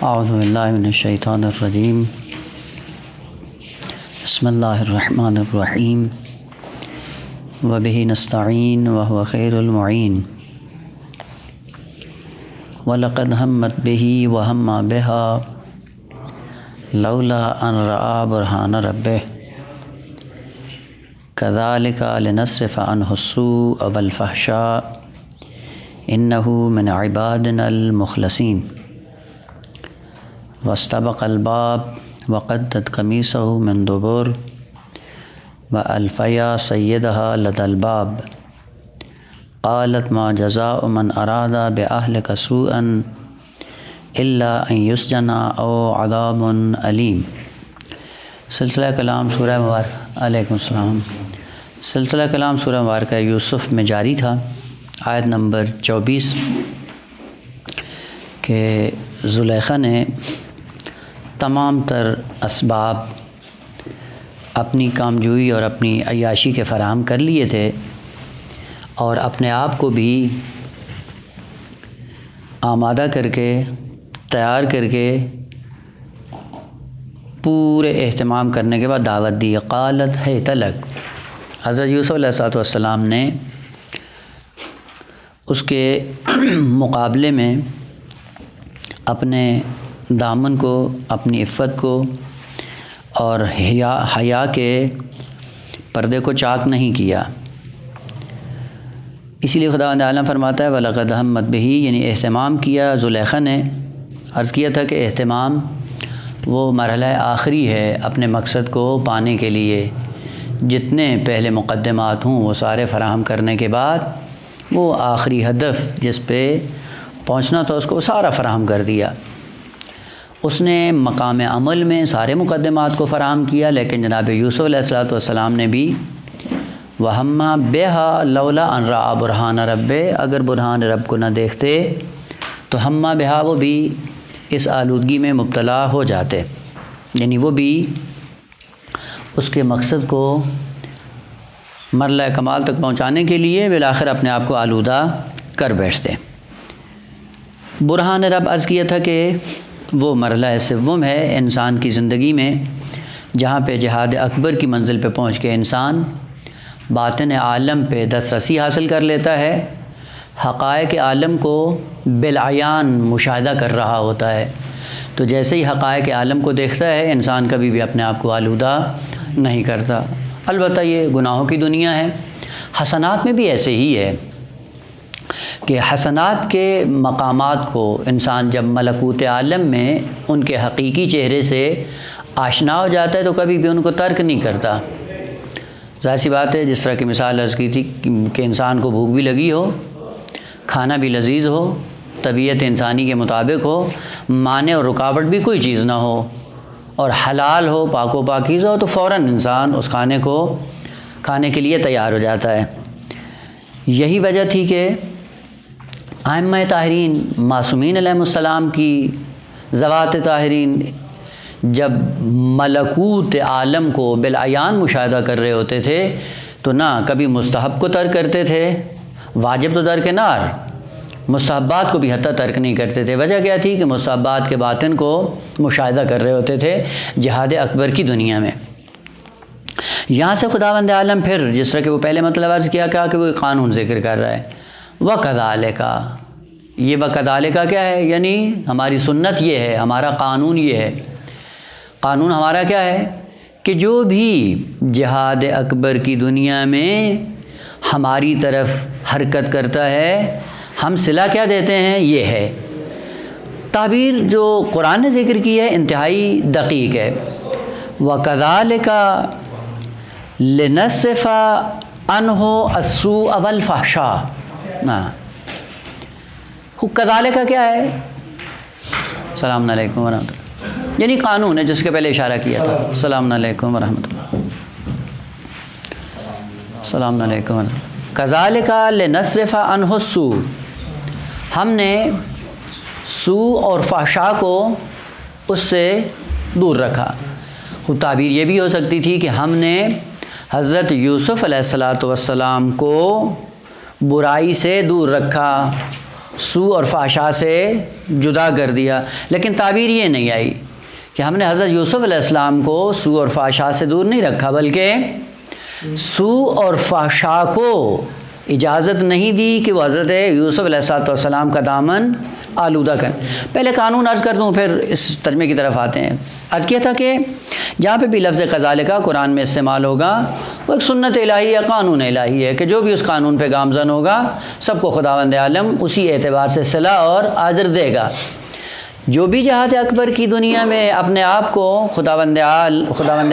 اعوذ باللہ من الشیطان الرجیم بسم اللہ الرحمن الرحیم وبہ نستعین وہو خیر المعین وَلَقَدْ هَمَّتْ بِهِ وَهَمَّ بِهَا لَوْلَا أَنْ رَأَىٰ بُرْهَانَ رَبِّهِ كَذَلِكَ لِنَصْرِفَ عَنْهُ السُّوءَ وَالْفَحْشَاءَ إِنَّهُ مِنْ عِبَادِنَا الْمُخْلَصِينَ وَاسْتَبَقَ الْبَابَ وَقَدَّتْ قَمِيصَهُ مِنْ دُبُرٍ وَأَلْفَيَا سَيِّدَهَا لَدَى الْبَابِ قالت ما جزاء من اراد بأهلك سوءا الا ان يسجن او عذاب علیم۔ سلسلہ کلام سورہ مبارکہ علیکم السلام سلسلہ کلام سورہ مبارکہ یوسف میں جاری تھا، آیت نمبر 24 کہ زلیخا نے تمام تر اسباب اپنی کامجوئی اور اپنی عیاشی کے فراہم کر لیے تھے اور اپنے آپ کو بھی آمادہ کر کے تیار کر کے پورے اہتمام کرنے کے بعد دعوت دی۔ قالت ہے تلک، حضرت یوسف علیہ السلام نے اس کے مقابلے میں اپنے دامن کو، اپنی عفت کو اور حیا کے پردے کو چاک نہیں کیا۔ اسی لیے خداوند عالم فرماتا ہے وَلَقَدْ هَمَّتْ بِهِ، یعنی اہتمام کیا زلیخا نے۔ عرض کیا تھا کہ اہتمام وہ مرحلہ آخری ہے اپنے مقصد کو پانے کے لیے، جتنے پہلے مقدمات ہوں وہ سارے فراہم کرنے کے بعد وہ آخری ہدف جس پہ پہنچنا تھا اس کو سارا فراہم کر دیا۔ اس نے مقام عمل میں سارے مقدمات کو فراہم کیا، لیکن جناب یوسف علیہ السلام نے بھی وَهَمَّ بِهَا لَوْلَا أَنْ رَأَىٰ بُرْهَانَ رَبِّهِ، اگر برہان رب کو نہ دیکھتے تو ہمہ بہا وہ بھی اس آلودگی میں مبتلا ہو جاتے، یعنی وہ بھی اس کے مقصد کو مرحلہ کمال تک پہنچانے کے لیے بالآخر اپنے آپ کو آلودہ کر بیٹھتے۔ برہان رب عرض کیا تھا کہ وہ مرحلہ سوم ہے انسان کی زندگی میں، جہاں پہ جہاد اکبر کی منزل پہ پہنچ کے انسان باطن عالم پہ دسترسی حاصل کر لیتا ہے، حقائق عالم کو بالعیان مشاہدہ کر رہا ہوتا ہے۔ تو جیسے ہی حقائق عالم کو دیکھتا ہے انسان کبھی بھی اپنے آپ کو آلودہ نہیں کرتا۔ البتہ یہ گناہوں کی دنیا ہے، حسنات میں بھی ایسے ہی ہے کہ حسنات کے مقامات کو انسان جب ملکوت عالم میں ان کے حقیقی چہرے سے آشنا ہو جاتا ہے تو کبھی بھی ان کو ترک نہیں کرتا۔ ظاہر سی بات ہے، جس طرح کی مثال عرض کی تھی کہ انسان کو بھوک بھی لگی ہو، کھانا بھی لذیذ ہو، طبیعت انسانی کے مطابق ہو، مانع اور رکاوٹ بھی کوئی چیز نہ ہو اور حلال ہو، پاک و پاکیزہ ہو، تو فوراً انسان اس کھانے کو کھانے کے لیے تیار ہو جاتا ہے۔ یہی وجہ تھی کہ ائمہ طاہرین معصومین علیہ السلام کی ذوات طاہرین جب ملکوت عالم کو بالعیان مشاہدہ کر رہے ہوتے تھے تو نہ کبھی مستحب کو ترک کرتے تھے، واجب تو درکنار، مستحبات کو بھی حتیٰ ترک نہیں کرتے تھے۔ وجہ کیا تھی کہ مستحبات کے باطن کو مشاہدہ کر رہے ہوتے تھے جہاد اکبر کی دنیا میں۔ یہاں سے خداوند عالم پھر جس طرح کہ وہ پہلے مطلب عرض کیا کہ وہ قانون ذکر کر رہا ہے، وَكَذَلِكَ، یہ وَكَذَلِكَ کیا ہے؟ یعنی ہماری سنت یہ ہے، ہمارا قانون یہ ہے۔ قانون ہمارا کیا ہے کہ جو بھی جہاد اکبر کی دنیا میں ہماری طرف حرکت کرتا ہے ہم صلہ کیا دیتے ہیں، یہ ہے۔ تعبیر جو قرآن نے ذکر کی ہے انتہائی دقیق ہے۔ وَكَذَلِكَ لِنَصْرِفَ عَنْهُ السُّوءَ وَالْفَحْشَاءَ، كَذَلِكَ کیا ہے؟ السلام علیکم ورحمۃ اللہ، یعنی قانون ہے جس کے پہلے اشارہ کیا تھا۔ السلام علیکم ورحمۃ اللہ، السلام علیکم ورحمۃ اللہ۔ كَذَلِكَ لِنَصْرِفَ عَنْهُ السُّوءَ، ہم نے سوء اور فحشاء کو اس سے دور رکھا۔ خود تعبیر یہ بھی ہو سکتی تھی کہ ہم نے حضرت یوسف علیہ السلام کو برائی سے دور رکھا سو اور فحشا سے جدا کر دیا، لیکن تعبیر یہ نہیں آئی کہ ہم نے حضرت یوسف علیہ السلام کو سو اور فحشا سے دور نہیں رکھا، بلکہ سو اور فحشا کو اجازت نہیں دی کہ وہ حضرت یوسف علیہ السلام کا دامن آلودہ کریں۔ پہلے قانون عرض کر دوں پھر اس ترجمے کی طرف آتے ہیں۔ عرض کیا تھا کہ جہاں پہ بھی لفظ کذالک قرآن میں استعمال ہوگا وہ ایک سنت الہی ہے، قانون الہی ہے کہ جو بھی اس قانون پہ گامزن ہوگا سب کو خداوند عالم اسی اعتبار سے صلہ اور اجر دے گا۔ جو بھی جہاد اکبر کی دنیا میں اپنے آپ کو خداوند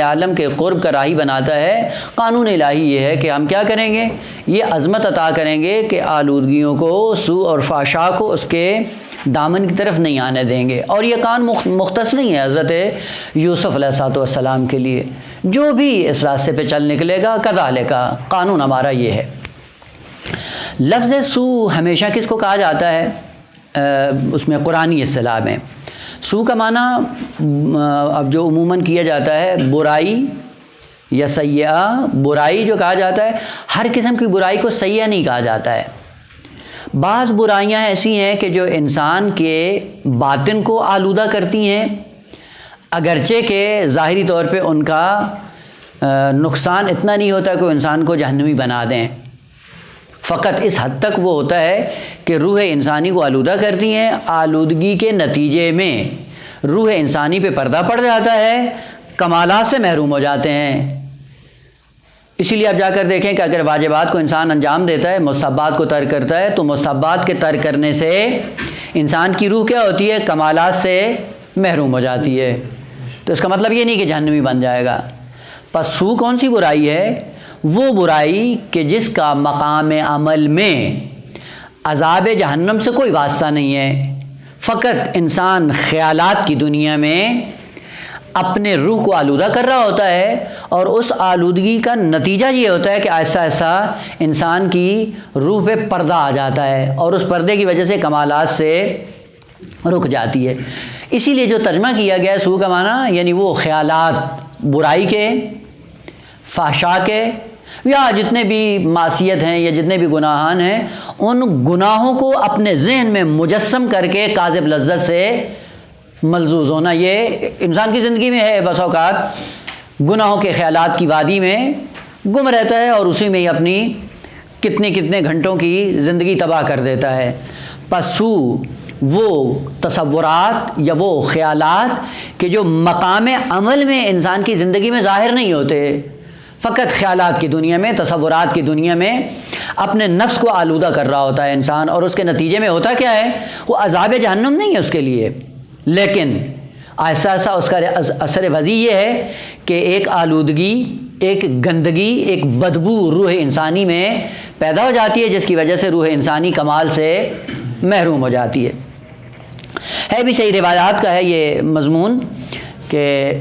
عالم کے قرب کا راہی بناتا ہے، قانون الہی یہ ہے کہ ہم کیا کریں گے، یہ عظمت عطا کریں گے کہ آلودگیوں کو، سو اور فحشا کو اس کے دامن کی طرف نہیں آنے دیں گے۔ اور یہ قانون مختص نہیں ہے حضرت یوسف علیہ السلام کے لیے، جو بھی اس راستے پہ چل نکلے گا کذالک، قانون ہمارا یہ ہے۔ لفظ سو ہمیشہ کس کو کہا جاتا ہے؟ اس میں قرآنی اصطلاح میں سو کا معنی اب جو عموماً کیا جاتا ہے برائی یا سیئہ، برائی جو کہا جاتا ہے، ہر قسم کی برائی کو سیئہ نہیں کہا جاتا ہے۔ بعض برائیاں ایسی ہیں کہ جو انسان کے باطن کو آلودہ کرتی ہیں، اگرچہ کہ ظاہری طور پہ ان کا نقصان اتنا نہیں ہوتا کہ وہ انسان کو جہنمی بنا دیں، فقط اس حد تک وہ ہوتا ہے کہ روح انسانی کو آلودہ کرتی ہیں۔ آلودگی کے نتیجے میں روح انسانی پہ پردہ پڑ جاتا ہے، کمالات سے محروم ہو جاتے ہیں۔ اسی لیے آپ جا کر دیکھیں کہ اگر واجبات کو انسان انجام دیتا ہے، مستحبات کو ترک کرتا ہے، تو مستحبات کے ترک کرنے سے انسان کی روح کیا ہوتی ہے؟ کمالات سے محروم ہو جاتی ہے۔ تو اس کا مطلب یہ نہیں کہ جہنمی بن جائے گا۔ پس سو کون سی برائی ہے؟ وہ برائی کہ جس کا مقام عمل میں عذاب جہنم سے کوئی واسطہ نہیں ہے، فقط انسان خیالات کی دنیا میں اپنے روح کو آلودہ کر رہا ہوتا ہے، اور اس آلودگی کا نتیجہ یہ ہوتا ہے کہ آہستہ آہستہ انسان کی روح پہ پردہ آ جاتا ہے، اور اس پردے کی وجہ سے کمالات سے رک جاتی ہے۔ اسی لیے جو ترجمہ کیا گیا ہے سو کا معنی یعنی وہ خیالات برائی کے، فحشا کے، یا جتنے بھی معصیت ہیں یا جتنے بھی گناہان ہیں، ان گناہوں کو اپنے ذہن میں مجسم کر کے کاذب لذت سے ملزوز ہونا۔ یہ انسان کی زندگی میں ہے، بس اوقات گناہوں کے خیالات کی وادی میں گم رہتا ہے اور اسی میں ہی اپنی کتنے گھنٹوں کی زندگی تباہ کر دیتا ہے۔ پس سو وہ تصورات یا وہ خیالات کہ جو مقام عمل میں انسان کی زندگی میں ظاہر نہیں ہوتے، فقط خیالات کی دنیا میں، تصورات کی دنیا میں اپنے نفس کو آلودہ کر رہا ہوتا ہے انسان، اور اس کے نتیجے میں ہوتا کیا ہے؟ وہ عذاب جہنم نہیں ہے اس کے لیے، لیکن آہستہ آہستہ اس کا اثر وضعی یہ ہے کہ ایک آلودگی، ایک گندگی، ایک بدبو روح انسانی میں پیدا ہو جاتی ہے، جس کی وجہ سے روح انسانی کمال سے محروم ہو جاتی ہے۔ بھی صحیح روایات کا ہے یہ مضمون کہ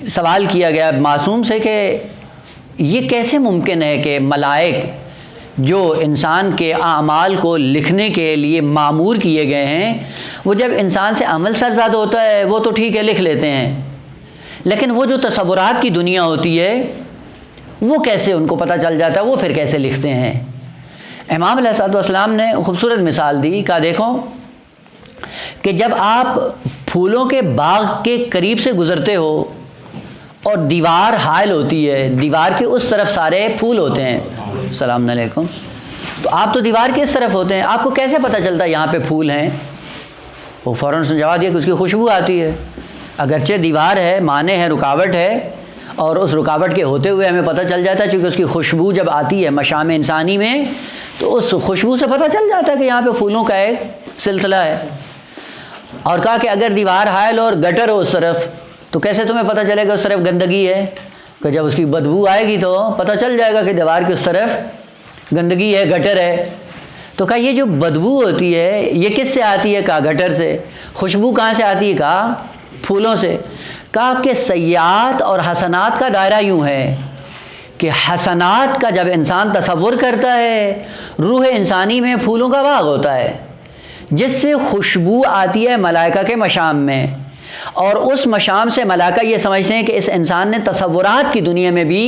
سوال کیا گیا معصوم سے کہ یہ کیسے ممکن ہے کہ ملائک جو انسان کے اعمال کو لکھنے کے لیے معمور کیے گئے ہیں، وہ جب انسان سے عمل سرزاد ہوتا ہے وہ تو ٹھیک ہے لکھ لیتے ہیں، لیکن وہ جو تصورات کی دنیا ہوتی ہے وہ کیسے ان کو پتہ چل جاتا ہے، وہ پھر کیسے لکھتے ہیں؟ امام علیہ السلام نے خوبصورت مثال دی، کہا دیکھو کہ جب آپ پھولوں کے باغ کے قریب سے گزرتے ہو اور دیوار حائل ہوتی ہے، دیوار کے اس طرف سارے پھول ہوتے ہیں، السلام علیکم، تو آپ تو دیوار کے اس طرف ہوتے ہیں، آپ کو کیسے پتہ چلتا ہے یہاں پہ پھول ہیں؟ وہ فوراً سے جواب دیا کہ اس کی خوشبو آتی ہے، اگرچہ دیوار ہے، معنی ہے، رکاوٹ ہے، اور اس رکاوٹ کے ہوتے ہوئے ہمیں پتہ چل جاتا ہے چونکہ اس کی خوشبو جب آتی ہے مشام انسانی میں تو اس خوشبو سے پتہ چل جاتا ہے کہ یہاں پہ پھولوں کا ایک سلسلہ ہے۔ اور کہا کہ اگر دیوار حائل اور گٹر ہو اس طرف تو کیسے تمہیں پتہ چلے گا اس طرف گندگی ہے؟ کہ جب اس کی بدبو آئے گی تو پتہ چل جائے گا کہ دیوار کی اس طرف گندگی ہے، گٹر ہے۔ تو کہا یہ جو بدبو ہوتی ہے یہ کس سے آتی ہے؟ کہا گٹر سے۔ خوشبو کہاں سے آتی ہے؟ کہا پھولوں سے۔ کہا کہ سیئات اور حسنات کا دائرہ یوں ہے کہ حسنات کا جب انسان تصور کرتا ہے، روح انسانی میں پھولوں کا باغ ہوتا ہے جس سے خوشبو آتی ہے ملائکہ کے مشام میں، اور اس مشام سے ملائکہ یہ سمجھتے ہیں کہ اس انسان نے تصورات کی دنیا میں بھی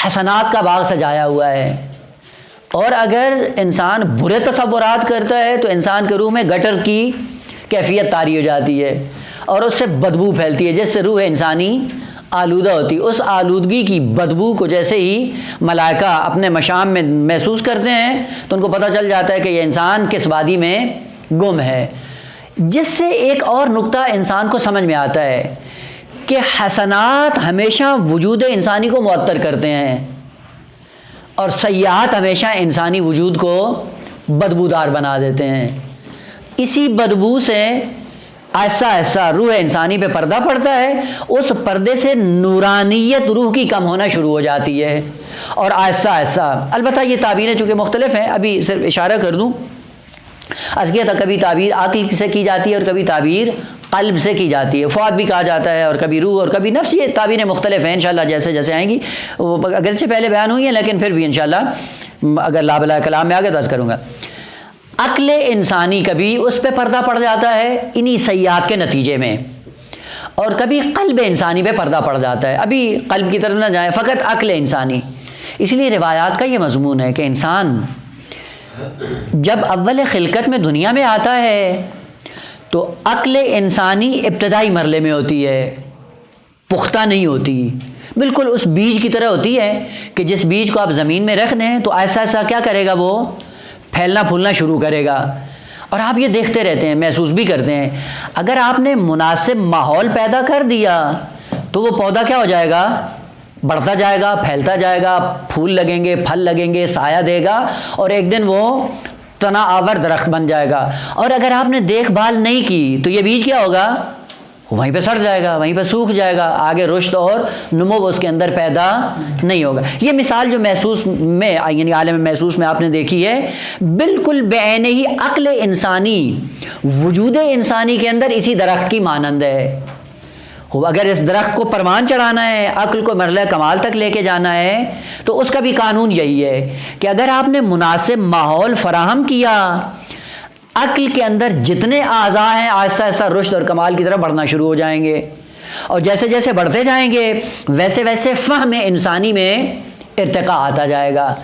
حسنات کا باغ سجایا ہوا ہے، اور اگر انسان برے تصورات کرتا ہے تو انسان کے روح میں گٹر کی کیفیت طاری ہو جاتی ہے اور اس سے بدبو پھیلتی ہے، جس سے روح انسانی آلودہ ہوتی ہے۔ اس آلودگی کی بدبو کو جیسے ہی ملائکہ اپنے مشام میں محسوس کرتے ہیں تو ان کو پتہ چل جاتا ہے کہ یہ انسان کس وادی میں گم ہے۔ جس سے ایک اور نقطہ انسان کو سمجھ میں آتا ہے کہ حسنات ہمیشہ وجود انسانی کو معطر کرتے ہیں اور سیئات ہمیشہ انسانی وجود کو بدبودار بنا دیتے ہیں۔ اسی بدبو سے ایسا ایسا روح انسانی پہ پردہ پڑتا ہے، اس پردے سے نورانیت روح کی کم ہونا شروع ہو جاتی ہے، اور ایسا ایسا البتہ یہ تعبیریں چونکہ مختلف ہیں، ابھی صرف اشارہ کر دوں، عرض کیا تھا کبھی تعبیر عقل سے کی جاتی ہے اور کبھی تعبیر قلب سے کی جاتی ہے، فؤاد بھی کہا جاتا ہے اور کبھی روح اور کبھی نفس، یہ تعبیریں مختلف ہیں، انشاءاللہ جیسے جیسے آئیں گی وہ اگرچہ پہلے بیان ہوئی ہیں لیکن پھر بھی انشاءاللہ اگر لا بلا کلام میں آگے درس کروں گا۔ عقل انسانی کبھی اس پہ پردہ پڑ جاتا ہے انہی سیئات کے نتیجے میں، اور کبھی قلب انسانی پہ پردہ پڑ جاتا ہے۔ ابھی قلب کی طرف نہ جائیں، فقط عقل انسانی۔ اس لیے روایات کا یہ مضمون ہے کہ انسان جب اول خلقت میں دنیا میں آتا ہے تو عقل انسانی ابتدائی مرحلے میں ہوتی ہے، پختہ نہیں ہوتی، بالکل اس بیج کی طرح ہوتی ہے کہ جس بیج کو آپ زمین میں رکھ دیں تو ایسا ایسا کیا کرے گا، وہ پھیلنا پھولنا شروع کرے گا، اور آپ یہ دیکھتے رہتے ہیں، محسوس بھی کرتے ہیں۔ اگر آپ نے مناسب ماحول پیدا کر دیا تو وہ پودا کیا ہو جائے گا، بڑھتا جائے گا، پھیلتا جائے گا، پھول لگیں گے، پھل لگیں گے، سایہ دے گا، اور ایک دن وہ تنا آور درخت بن جائے گا۔ اور اگر آپ نے دیکھ بھال نہیں کی تو یہ بیج کیا ہوگا، وہیں پہ سڑ جائے گا، وہیں پہ سوکھ جائے گا، آگے رشد اور نمو اس کے اندر پیدا نہیں ہوگا۔ یہ مثال جو محسوس میں یعنی عالم محسوس میں آپ نے دیکھی ہے، بالکل بعینہ ہی عقل انسانی وجود انسانی کے اندر اسی درخت کی مانند ہے۔ اگر اس درخت کو پروان چڑھانا ہے، عقل کو مرحلہ کمال تک لے کے جانا ہے تو اس کا بھی قانون یہی ہے کہ اگر آپ نے مناسب ماحول فراہم کیا، عقل کے اندر جتنے اعضاء ہیں آہستہ آہستہ رشد اور کمال کی طرف بڑھنا شروع ہو جائیں گے، اور جیسے جیسے بڑھتے جائیں گے ویسے ویسے فہم انسانی میں ارتقاء آتا جائے گا۔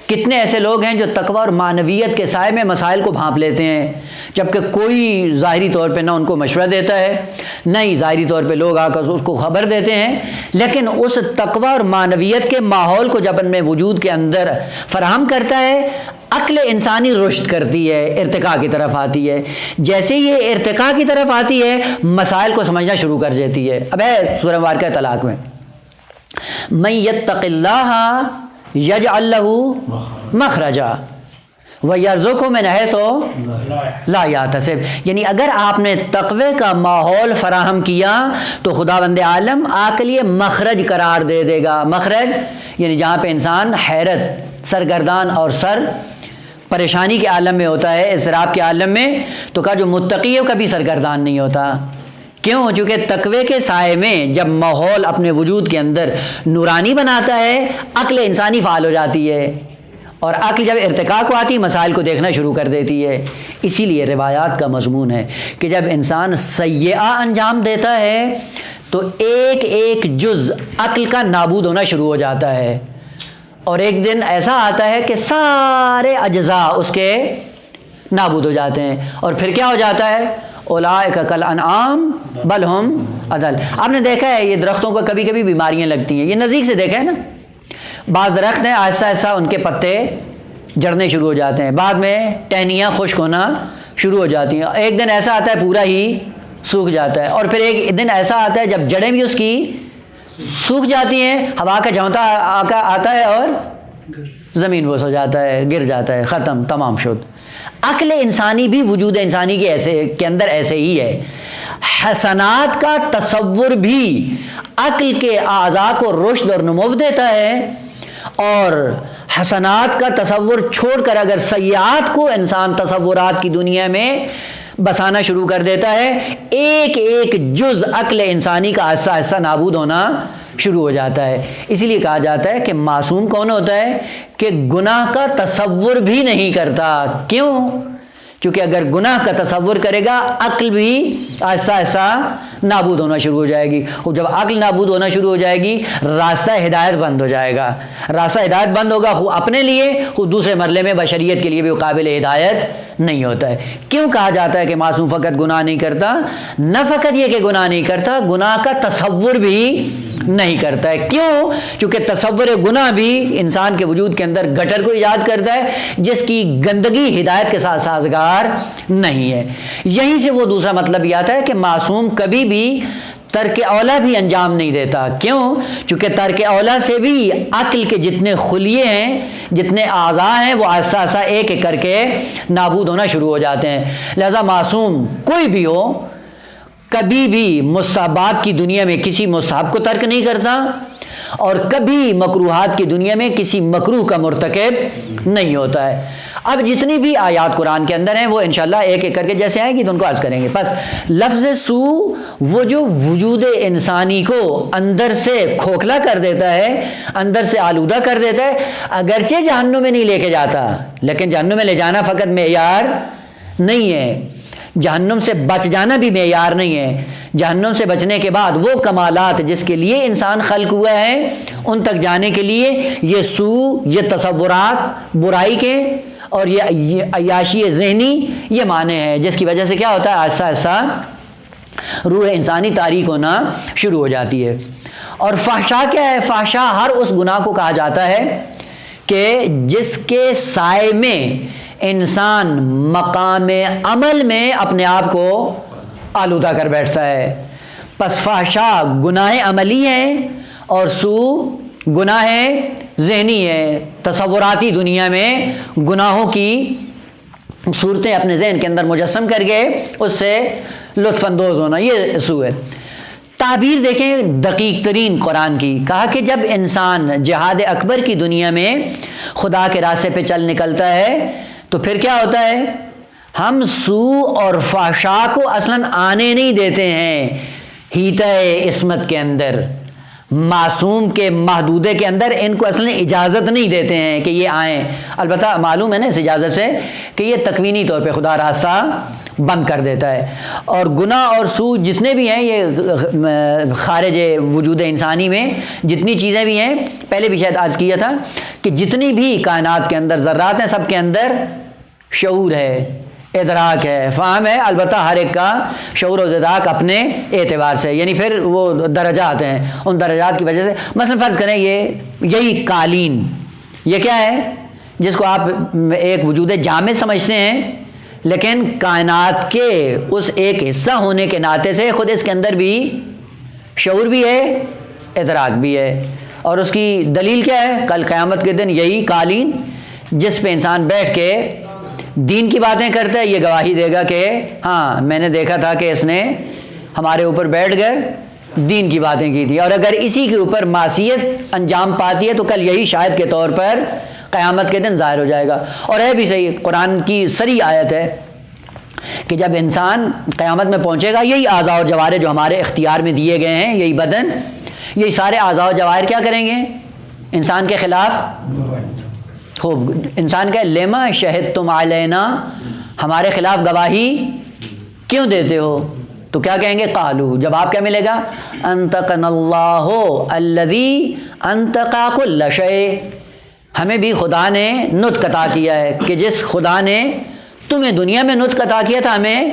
کتنے ایسے لوگ ہیں جو تقوی اور معنویت کے سائے میں مسائل کو بھانپ لیتے ہیں، جبکہ کوئی ظاہری طور پہ نہ ان کو مشورہ دیتا ہے، نہ ہی ظاہری طور پہ لوگ آ کر اس کو خبر دیتے ہیں، لیکن اس تقوی اور معنویت کے ماحول کو جب ان میں وجود کے اندر فراہم کرتا ہے، عقل انسانی رشد کرتی ہے، ارتقاء کی طرف آتی ہے۔ جیسے یہ ارتقاء کی طرف آتی ہے مسائل کو سمجھنا شروع کر دیتی ہے۔ اب ہے سورہ مبارکہ طلاق میں من یتق اللہ یجعل لہ مخرجا ویرزقہ من حیث لا یحتسب، یعنی اگر آپ نے تقوی کا ماحول فراہم کیا تو خداوند عالم آپ کے لیے مخرج قرار دے دے گا۔ مخرج یعنی جہاں پہ انسان حیرت، سرگردان اور پریشانی کے عالم میں ہوتا ہے، اضطراب کے عالم میں، تو کہا جو متقی ہے کبھی سرگردان نہیں ہوتا۔ کیوں؟ چونکہ تقوی کے سائے میں جب ماحول اپنے وجود کے اندر نورانی بناتا ہے، عقل انسانی فعال ہو جاتی ہے، اور عقل جب ارتقاء کو آتی مسائل کو دیکھنا شروع کر دیتی ہے۔ اسی لیے روایات کا مضمون ہے کہ جب انسان سیئہ انجام دیتا ہے تو ایک ایک جز عقل کا نابود ہونا شروع ہو جاتا ہے، اور ایک دن ایسا آتا ہے کہ سارے اجزاء اس کے نابود ہو جاتے ہیں، اور پھر کیا ہو جاتا ہے، اولئک کالانعام بل ہم اضل۔ آپ نے دیکھا ہے یہ درختوں کو کبھی کبھی بیماریاں لگتی ہیں، یہ نزدیک سے دیکھا ہے نا، بعض درخت ہیں آہستہ آہستہ ان کے پتے جڑنے شروع ہو جاتے ہیں، بعد میں ٹہنیاں خشک ہونا شروع ہو جاتی ہیں، ایک دن ایسا آتا ہے پورا ہی سوکھ جاتا ہے، اور پھر ایک دن ایسا آتا ہے جب جڑیں بھی اس کی سوکھ جاتی ہیں، ہوا کا جھونکا آتا ہے اور زمین بوس ہو جاتا ہے، گر جاتا ہے، ختم، تمام شد۔ عقل انسانی بھی وجود انسانی کے اندر ایسے ہی ہے۔ حسنات کا تصور بھی عقل کے اعضاء کو رشد اور نمو دیتا ہے، اور حسنات کا تصور چھوڑ کر اگر سیئات کو انسان تصورات کی دنیا میں بسانا شروع کر دیتا ہے، ایک ایک جز عقل انسانی کا آہستہ آہستہ نابود ہونا شروع ہو جاتا ہے۔ اسی لیے کہا جاتا ہے کہ معصوم کون ہوتا ہے کہ گناہ کا تصور بھی نہیں کرتا۔ کیوں؟ کیونکہ اگر گناہ کا تصور کرے گا عقل بھی آہستہ آہستہ نابود ہونا شروع ہو جائے گی، اور جب عقل نابود ہونا شروع ہو جائے گی راستہ ہدایت بند ہو جائے گا، راستہ ہدایت بند ہوگا، خود اپنے لیے خود دوسرے مرلے میں بشریت کے لیے بھی وہ قابل ہدایت نہیں ہوتا ہے۔ کیوں کہا جاتا ہے کہ معصوم فقط گناہ نہیں کرتا؟ نہ فقط یہ کہ گناہ نہیں کرتا، گناہ کا تصور بھی نہیں کرتا ہے۔ کیوں؟ کیونکہ تصور گناہ بھی انسان کے وجود کے اندر گٹر کو ایجاد کرتا ہے جس کی گندگی ہدایت کے ساتھ سازگار نہیں ہے۔ یہیں سے وہ دوسرا مطلب یہ آتا ہے کہ معصوم کبھی بھی ترک اولا بھی انجام نہیں دیتا۔ کیوں؟ چونکہ ترک اولا سے بھی عقل کے جتنے خلیے ہیں، جتنے اعضاء ہیں، وہ آہستہ آہستہ ایک ایک کر کے نابود ہونا شروع ہو جاتے ہیں۔ لہذا معصوم کوئی بھی ہو کبھی بھی مستحبات کی دنیا میں کسی مستحب کو ترک نہیں کرتا، اور کبھی مکروہات کی دنیا میں کسی مکروہ کا مرتکب نہیں ہوتا ہے۔ اب جتنی بھی آیات قرآن کے اندر ہیں وہ انشاءاللہ ایک ایک کر کے جیسے آئیں گی تو ان کو عرض کریں گے۔ بس لفظ سو وہ جو وجود انسانی کو اندر سے کھوکھلا کر دیتا ہے، اندر سے آلودہ کر دیتا ہے، اگرچہ جہنم میں نہیں لے کے جاتا، لیکن جہنم میں لے جانا فقط معیار نہیں ہے، جہنم سے بچ جانا بھی معیار نہیں ہے۔ جہنم سے بچنے کے بعد وہ کمالات جس کے لیے انسان خلق ہوا ہے ان تک جانے کے لیے یہ سو، یہ تصورات برائی کے اور یہ عیاشی ذہنی یہ معنی ہے، جس کی وجہ سے کیا ہوتا ہے آہستہ آہستہ روح انسانی تاریک ہونا شروع ہو جاتی ہے۔ اور فحشا کیا ہے؟ فحشا ہر اس گناہ کو کہا جاتا ہے کہ جس کے سائے میں انسان مقام عمل میں اپنے آپ کو آلودہ کر بیٹھتا ہے۔ پس فحشا گناہ عملی ہے اور سو گناہ ذہنی ہے، تصوراتی دنیا میں گناہوں کی صورتیں اپنے ذہن کے اندر مجسم کر کے اس سے لطف اندوز ہونا، یہ سو ہے۔ تعبیر دیکھیں دقیق ترین قرآن کی، کہا کہ جب انسان جہاد اکبر کی دنیا میں خدا کے راستے پہ چل نکلتا ہے تو پھر کیا ہوتا ہے؟ ہم سو اور فحشا کو اصلاً آنے نہیں دیتے ہیں ہیتہ عصمت کے اندر، معصوم کے محدودے کے اندر ان کو اصلاً اجازت نہیں دیتے ہیں کہ یہ آئیں۔ البتہ معلوم ہے نا اس اجازت سے کہ یہ تکوینی طور پہ خدا راستہ بند کر دیتا ہے۔ اور گناہ اور سو جتنے بھی ہیں یہ خارج وجود انسانی میں جتنی چیزیں بھی ہیں، پہلے بھی شاید عرض کیا تھا کہ جتنی بھی کائنات کے اندر ذرات ہیں سب کے اندر شعور ہے، ادراک ہے، فہم ہے، البتہ ہر ایک کا شعور و ادراک اپنے اعتبار سے، یعنی پھر وہ درجات ہیں، ان درجات کی وجہ سے مثلا فرض کریں یہی قالین، یہ کیا ہے جس کو آپ ایک وجود جامد سمجھتے ہیں، لیکن کائنات کے اس ایک حصہ ہونے کے ناطے سے خود اس کے اندر بھی شعور بھی ہے، ادراک بھی ہے، اور اس کی دلیل کیا ہے؟ کل قیامت کے دن یہی قالین جس پہ انسان بیٹھ کے دین کی باتیں کرتا ہے یہ گواہی دے گا کہ ہاں میں نے دیکھا تھا کہ اس نے ہمارے اوپر بیٹھ کر دین کی باتیں کی تھی، اور اگر اسی کے اوپر معصیت انجام پاتی ہے تو کل یہی شاہد کے طور پر قیامت کے دن ظاہر ہو جائے گا۔ اور ہے بھی صحیح، قرآن کی صریح آیت ہے کہ جب انسان قیامت میں پہنچے گا یہی اعضاء اور جوارح جو ہمارے اختیار میں دیے گئے ہیں، یہی بدن، یہی سارے اعضاء و جوارح کیا کریں گے؟ انسان کے خلاف خوب انسان کا لما شہدتم علینا، ہمارے خلاف گواہی کیوں دیتے ہو؟ تو کیا کہیں گے؟ قالو، جواب کیا ملے گا؟ انطقنا اللہ الذی انطق کل شیء، ہمیں بھی خدا نے نطق عطا کیا ہے کہ جس خدا نے تمہیں دنیا میں نطق عطا کیا تھا ہمیں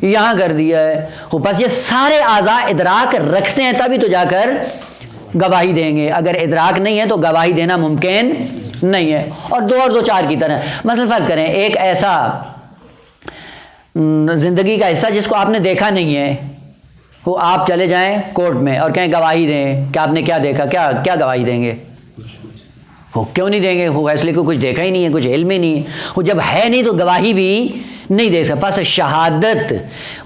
یہاں کر دیا ہے۔ بس یہ سارے اعضاء ادراک رکھتے ہیں تبھی تو جا کر گواہی دیں گے، اگر ادراک نہیں ہے تو گواہی دینا ممکن نہیں ہے۔ اور دو چار کی طرح مثلا فرض کریں ایک ایسا زندگی کا حصہ جس کو آپ نے دیکھا نہیں ہے، وہ آپ چلے جائیں کورٹ میں اور کہیں گواہی دیں کہ آپ نے کیا دیکھا، کیا گواہی دیں گے؟ وہ کیوں نہیں دیں گے؟ وہ اس لیے کہ کچھ دیکھا ہی نہیں ہے، کچھ علم ہی نہیں ہے، وہ جب ہے نہیں تو گواہی بھی نہیں دے سکتا۔ پس شہادت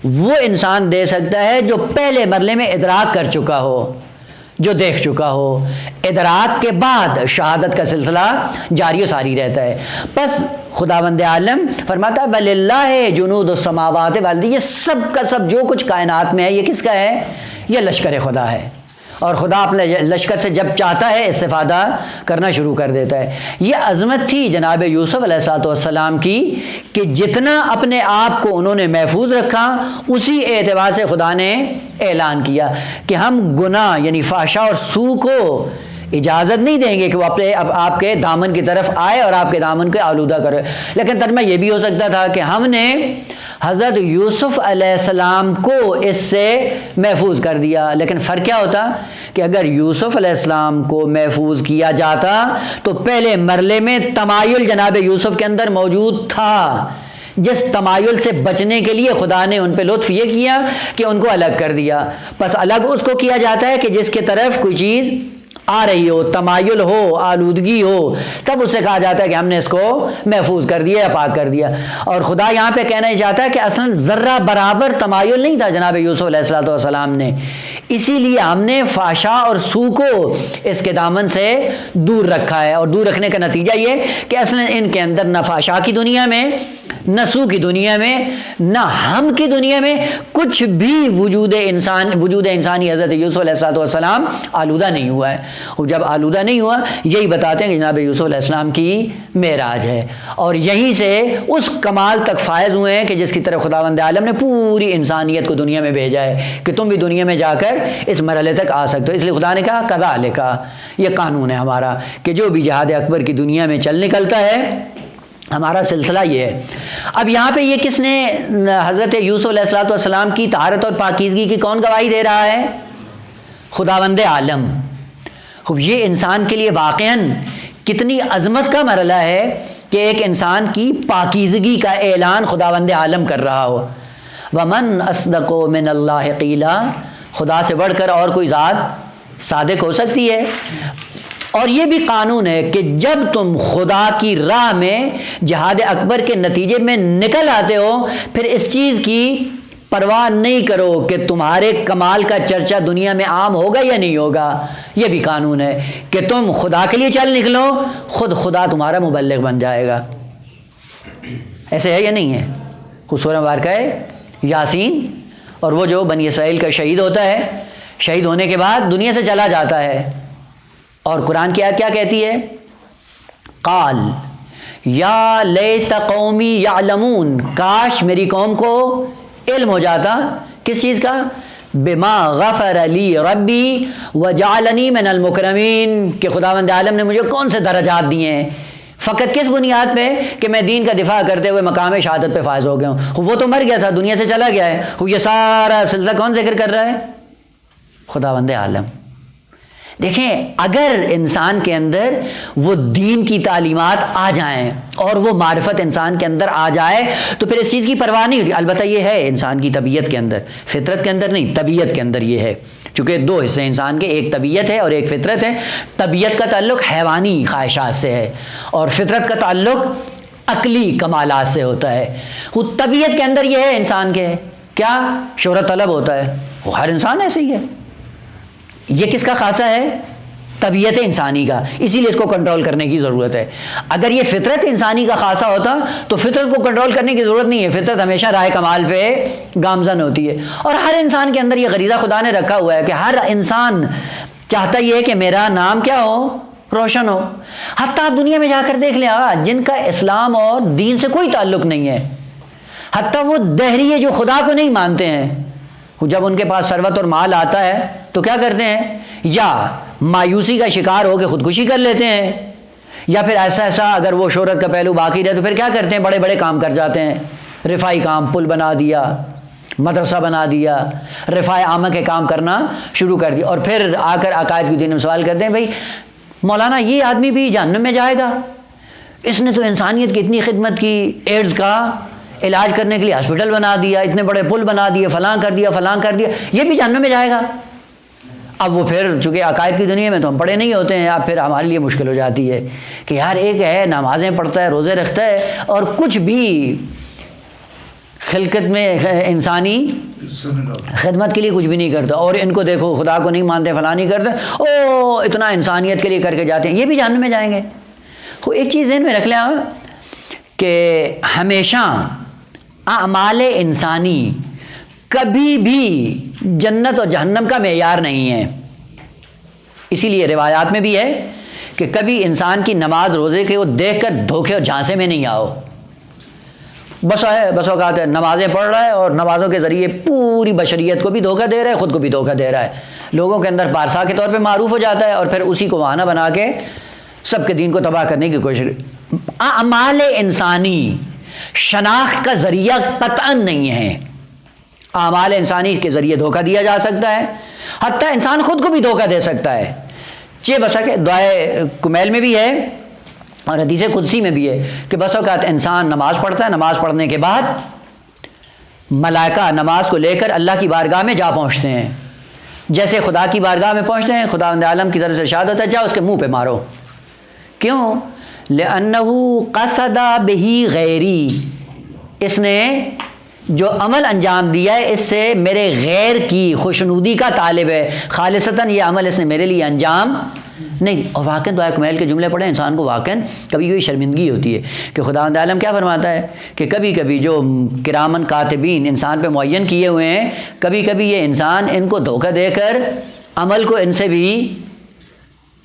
وہ انسان دے سکتا ہے جو پہلے مرحلے میں ادراک کر چکا ہو، جو دیکھ چکا ہو، ادراک کے بعد شہادت کا سلسلہ جاری و ساری رہتا ہے۔ پس خداوند عالم فرماتا ہے وَلِلَّهِ جُنُودُ السَّمَاوَاتِ وَالْأَرْضِ، یہ سب کا سب جو کچھ کائنات میں ہے یہ کس کا ہے؟ یہ لشکر خدا ہے۔ اور خدا اپنے لشکر سے جب چاہتا ہے استفادہ کرنا شروع کر دیتا ہے۔ یہ عظمت تھی جناب یوسف علیہ السلام کی کہ جتنا اپنے آپ کو انہوں نے محفوظ رکھا، اسی اعتبار سے خدا نے اعلان کیا کہ ہم گناہ یعنی فحشاء اور سوء کو اجازت نہیں دیں گے کہ وہ آپ کے دامن کی طرف آئے اور آپ کے دامن کو آلودہ کرے۔ لیکن ترجمہ یہ بھی ہو سکتا تھا کہ ہم نے حضرت یوسف علیہ السلام کو اس سے محفوظ کر دیا، لیکن فرق کیا ہوتا کہ اگر یوسف علیہ السلام کو محفوظ کیا جاتا تو پہلے مرحلے میں تمایل جناب یوسف کے اندر موجود تھا، جس تمایل سے بچنے کے لیے خدا نے ان پہ لطف یہ کیا کہ ان کو الگ کر دیا۔ پس الگ اس کو کیا جاتا ہے کہ جس کی طرف کوئی چیز آ رہی ہو، تمایل ہو، آلودگی ہو، تب اسے کہا جاتا ہے کہ ہم نے اس کو محفوظ کر دیا یا پاک کر دیا۔ اور خدا یہاں پہ کہنا چاہتا ہے کہ اصلاً ذرہ برابر تمایل نہیں تھا جناب یوسف علیہ السلام نے، اسی لیے ہم نے فحشاء اور سوء کو اس کے دامن سے دور رکھا ہے۔ اور دور رکھنے کا نتیجہ یہ کہ اصلاً ان کے اندر نہ فحشاء کی دنیا میں، نہ سوء کی دنیا میں، نہ ہم کی دنیا میں کچھ بھی وجود انسانی حضرت یوسف علیہ السلام آلودہ نہیں ہوا ہے۔ اور جب آلودہ نہیں ہوا، یہی بتاتے ہیں کہ جناب یوسف علیہ السلام کی معراج ہے، اور یہیں سے اس کمال تک فائز ہوئے ہیں کہ جس کی طرف خداوند عالم نے پوری انسانیت کو دنیا میں بھیجا ہے کہ تم بھی دنیا میں جا کر اس مرحلے تک آ سکتے ہو۔ اس لیے خدا نے کہا کذالک، یہ قانون ہے ہمارا کہ جو بھی جہاد اکبر کی دنیا میں چل نکلتا ہے، ہمارا سلسلہ یہ ہے۔ اب یہاں پہ یہ کس نے حضرت یوسف علیہ السلام کی طہارت اور پاکیزگی کی کون گواہی دے رہا ہے؟ خداوند عالم۔ خوب یہ انسان کے لیے واقعاً کتنی عظمت کا مرحلہ ہے کہ ایک انسان کی پاکیزگی کا اعلان خداوند عالم کر رہا ہو۔ وَمَنْ أَصْدَقُ مِنَ اللَّهِ قِيلًا، خدا سے بڑھ کر اور کوئی ذات صادق ہو سکتی ہے؟ اور یہ بھی قانون ہے کہ جب تم خدا کی راہ میں جہاد اکبر کے نتیجے میں نکل آتے ہو، پھر اس چیز کی پرواہ نہیں کرو کہ تمہارے کمال کا چرچا دنیا میں عام ہوگا یا نہیں ہوگا۔ یہ بھی قانون ہے کہ تم خدا کے لیے چل نکلو، خود خدا تمہارا مبلغ بن جائے گا۔ ایسے ہے یا نہیں ہے؟ خود سورہ مبارکہ ہے یاسین، اور وہ جو بنی اسرائیل کا شہید ہوتا ہے، شہید ہونے کے بعد دنیا سے چلا جاتا ہے، اور قرآن کی آیت کیا کہتی ہے؟ قال یا لیت قومی یعلمون، کاش میری قوم کو علم ہو جاتا کس چیز کا؟ بما غفر لی ربی وجعلنی من المکرمین، کہ خداوند عالم نے مجھے کون سے درجات دیے ہیں، فقط کس بنیاد پہ؟ کہ میں دین کا دفاع کرتے ہوئے مقام شہادت پہ فائز ہو گیا ہوں۔ وہ تو مر گیا تھا، دنیا سے چلا گیا ہے، یہ سارا سلسلہ کون ذکر کر رہا ہے؟ خداوند عالم۔ دیکھیں، اگر انسان کے اندر وہ دین کی تعلیمات آ جائیں اور وہ معرفت انسان کے اندر آ جائے تو پھر اس چیز کی پرواہ نہیں ہوتی۔ البتہ یہ ہے انسان کی طبیعت کے اندر، فطرت کے اندر نہیں، طبیعت کے اندر یہ ہے، چونکہ دو حصے انسان کے، ایک طبیعت ہے اور ایک فطرت ہے۔ طبیعت کا تعلق حیوانی خواہشات سے ہے اور فطرت کا تعلق عقلی کمالات سے ہوتا ہے۔ وہ طبیعت کے اندر یہ ہے انسان کے، کیا؟ شہرت طلب ہوتا ہے، وہ ہر انسان ایسے ہی ہے۔ یہ کس کا خاصہ ہے؟ طبیعت انسانی کا، اسی لیے اس کو کنٹرول کرنے کی ضرورت ہے۔ اگر یہ فطرت انسانی کا خاصہ ہوتا تو فطرت کو کنٹرول کرنے کی ضرورت نہیں ہے، فطرت ہمیشہ راہ کمال پہ گامزن ہوتی ہے۔ اور ہر انسان کے اندر یہ غریزہ خدا نے رکھا ہوا ہے کہ ہر انسان چاہتا یہ ہے کہ میرا نام کیا ہو؟ روشن ہو۔ حتیٰ آپ دنیا میں جا کر دیکھ لیں، جن کا اسلام اور دین سے کوئی تعلق نہیں ہے، حتیٰ وہ دہریے جو خدا کو نہیں مانتے ہیں، جب ان کے پاس ثروت اور مال آتا ہے تو کیا کرتے ہیں؟ یا مایوسی کا شکار ہو کے خودکشی کر لیتے ہیں، یا پھر ایسا اگر وہ شہرت کا پہلو باقی رہے تو پھر کیا کرتے ہیں؟ بڑے بڑے کام کر جاتے ہیں، رفائی کام، پل بنا دیا، مدرسہ بنا دیا، رفاع عامہ کے کام کرنا شروع کر دیا، اور پھر آ کر عقائد کے دین میں سوال کرتے ہیں، بھائی مولانا یہ آدمی بھی جہنم میں جائے گا؟ اس نے تو انسانیت کی اتنی خدمت کی، ایڈز کا علاج کرنے کے لیے ہاسپٹل بنا دیا، اتنے بڑے پل بنا دیے، فلاں کر دیا، یہ بھی جہنم میں جائے گا؟ اب وہ پھر چونکہ عقائد کی دنیا میں تو ہم پڑھے نہیں ہوتے ہیں، اب پھر ہمارے لیے مشکل ہو جاتی ہے کہ یار ایک ہے نمازیں پڑھتا ہے، روزے رکھتا ہے، اور کچھ بھی خلقت میں انسانی خدمت کے لیے کچھ بھی نہیں کرتا، اور ان کو دیکھو خدا کو نہیں مانتے، فلاں نہیں کرتے، او اتنا انسانیت کے لیے کر کے جاتے ہیں، یہ بھی جہنم میں جائیں گے۔ تو ایک چیز ذہن میں رکھ لیں کہ ہمیشہ اعمال انسانی کبھی بھی جنت اور جہنم کا معیار نہیں ہے۔ اسی لیے روایات میں بھی ہے کہ کبھی انسان کی نماز روزے کے وہ دیکھ کر دھوکے اور جھانسے میں نہیں آؤ. بس اوقات ہے نمازیں پڑھ رہا ہے اور نمازوں کے ذریعے پوری بشریت کو بھی دھوکہ دے رہا ہے, خود کو بھی دھوکہ دے رہا ہے, لوگوں کے اندر پارسا کے طور پہ معروف ہو جاتا ہے اور پھر اسی کو بہانہ بنا کے سب کے دین کو تباہ کرنے کی کوشش. اعمال انسانی شناخت کا ذریعہ قطعاً نہیں ہے. اعمال انسانی کے ذریعے دھوکہ دیا جا سکتا ہے, حتیٰ انسان خود کو بھی دھوکہ دے سکتا ہے. بسا کہ دعائے کمیل میں بھی ہے اور حدیث قدسی میں بھی ہے کہ بس اوقات انسان نماز پڑھتا ہے, نماز پڑھنے کے بعد ملائکہ نماز کو لے کر اللہ کی بارگاہ میں جا پہنچتے ہیں. جیسے خدا کی بارگاہ میں پہنچتے ہیں, خداوند عالم کی طرف سے ارشاد ہوتا ہے جا اس کے منہ پہ مارو. کیوں؟ لِأَنَّهُ قَصَدَ بِهِ غَيْرِي, اس نے جو عمل انجام دیا ہے اس سے میرے غیر کی خوشنودی کا طالب ہے, خالصتاً یہ عمل اس نے میرے لیے انجام نہیں. اور واقعاً دعائے کمیل کے جملے پڑھیں, انسان کو واقعاً کبھی کبھی شرمندگی ہوتی ہے کہ خداوند عالم کیا فرماتا ہے کہ کبھی کبھی جو کرامن کاتبین انسان پہ معین کیے ہوئے ہیں, کبھی کبھی یہ انسان ان کو دھوکہ دے کر عمل کو ان سے بھی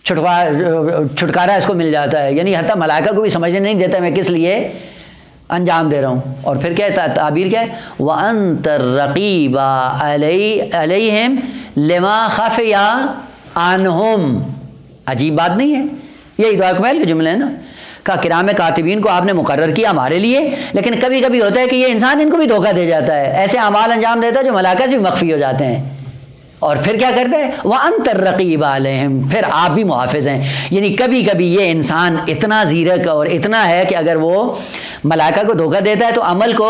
چھٹکارا اس کو مل جاتا ہے. یعنی حتیٰ ملائکہ کو بھی سمجھنے نہیں دیتا میں کس لیے انجام دے رہا ہوں. اور پھر کیا ہے تعبیر کیا ہے, وَأَنْتَ الرَّقِيبَ عَلَيْهِمْ لِمَا خَفِيَ عَنْهُمْ. عجیب بات نہیں ہے؟ یہی دعا کمیل کے جملے ہیں نا, کہ کرام کاتبین کو آپ نے مقرر کیا ہمارے لیے, لیکن کبھی کبھی ہوتا ہے کہ یہ انسان ان کو بھی دھوکہ دے جاتا ہے, ایسے اعمال انجام دیتا ہے جو ملائکہ سے بھی مخفی ہو جاتے ہیں. اور پھر کیا کرتا ہے, وَأَنْتَ الرَّقِيبَ عَلَيْهِمْ, پھر آپ بھی محافظ ہیں. یعنی کبھی کبھی یہ انسان اتنا زیرک اور اتنا ہے کہ اگر وہ ملائکہ کو دھوکہ دیتا ہے تو عمل کو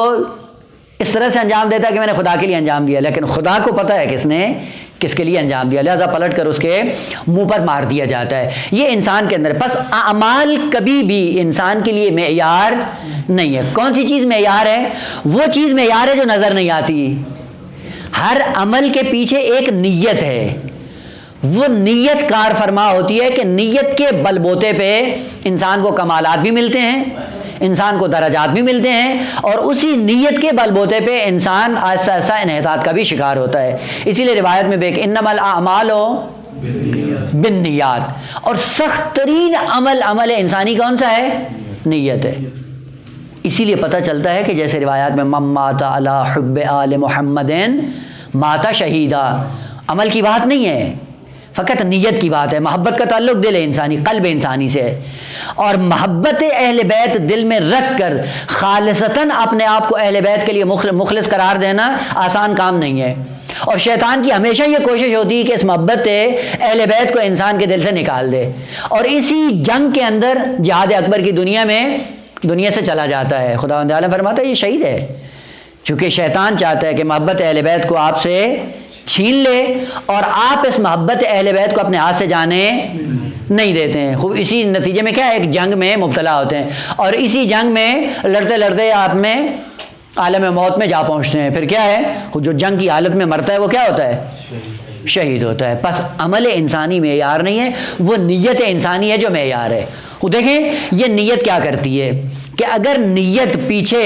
اس طرح سے انجام دیتا ہے کہ میں نے خدا کے لیے انجام دیا, لیکن خدا کو پتہ ہے کس نے کس کے لیے انجام دیا, لہذا پلٹ کر اس کے منہ پر مار دیا جاتا ہے. یہ انسان کے اندر پس اعمال کبھی بھی انسان کے لیے معیار نہیں ہے. کون سی چیز معیار ہے؟ وہ چیز معیار ہے جو نظر نہیں آتی. ہر عمل کے پیچھے ایک نیت ہے, وہ نیت کار فرما ہوتی ہے کہ نیت کے بل بوتے پہ انسان کو کمالات بھی ملتے ہیں, انسان کو درجات بھی ملتے ہیں, اور اسی نیت کے بل بوتے پہ انسان آہستہ آہستہ انحطاط کا بھی شکار ہوتا ہے. اسی لیے روایت میں بیک انما الاعمال بالنیات, اور سخت ترین عمل انسانی کون سا ہے؟ نیت ہے. اسی لیے پتہ چلتا ہے کہ جیسے روایات میں من مات علی حب آل محمد مات شہیدا, عمل کی بات نہیں ہے, فقط نیت کی بات ہے. محبت کا تعلق دل انسانی, قلب انسانی سے ہے, اور محبت اہل بیت دل میں رکھ کر خالصتاً اپنے آپ کو اہل بیت کے لیے مخلص قرار دینا آسان کام نہیں ہے. اور شیطان کی ہمیشہ یہ کوشش ہوتی ہے کہ اس محبت اہل بیت کو انسان کے دل سے نکال دے, اور اسی جنگ کے اندر جہاد اکبر کی دنیا سے چلا جاتا ہے. خداوند عالم فرماتا ہے یہ شہید ہے, چونکہ شیطان چاہتا ہے کہ محبت اہل بیت کو آپ سے چھین لے, اور آپ اس محبت اہل بیت کو اپنے ہاتھ سے جانے نہیں دیتے ہیں. خوب اسی نتیجے میں کیا ہے, ایک جنگ میں مبتلا ہوتے ہیں, اور اسی جنگ میں لڑتے لڑتے آپ میں عالم موت میں جا پہنچتے ہیں. پھر کیا ہے, جو جنگ کی حالت میں مرتا ہے وہ کیا ہوتا ہے؟ شہید ہوتا ہے. پس عمل انسانی معیار نہیں ہے, وہ نیت انسانی ہے جو معیار ہے. وہ دیکھیں یہ نیت کیا کرتی ہے کہ اگر نیت پیچھے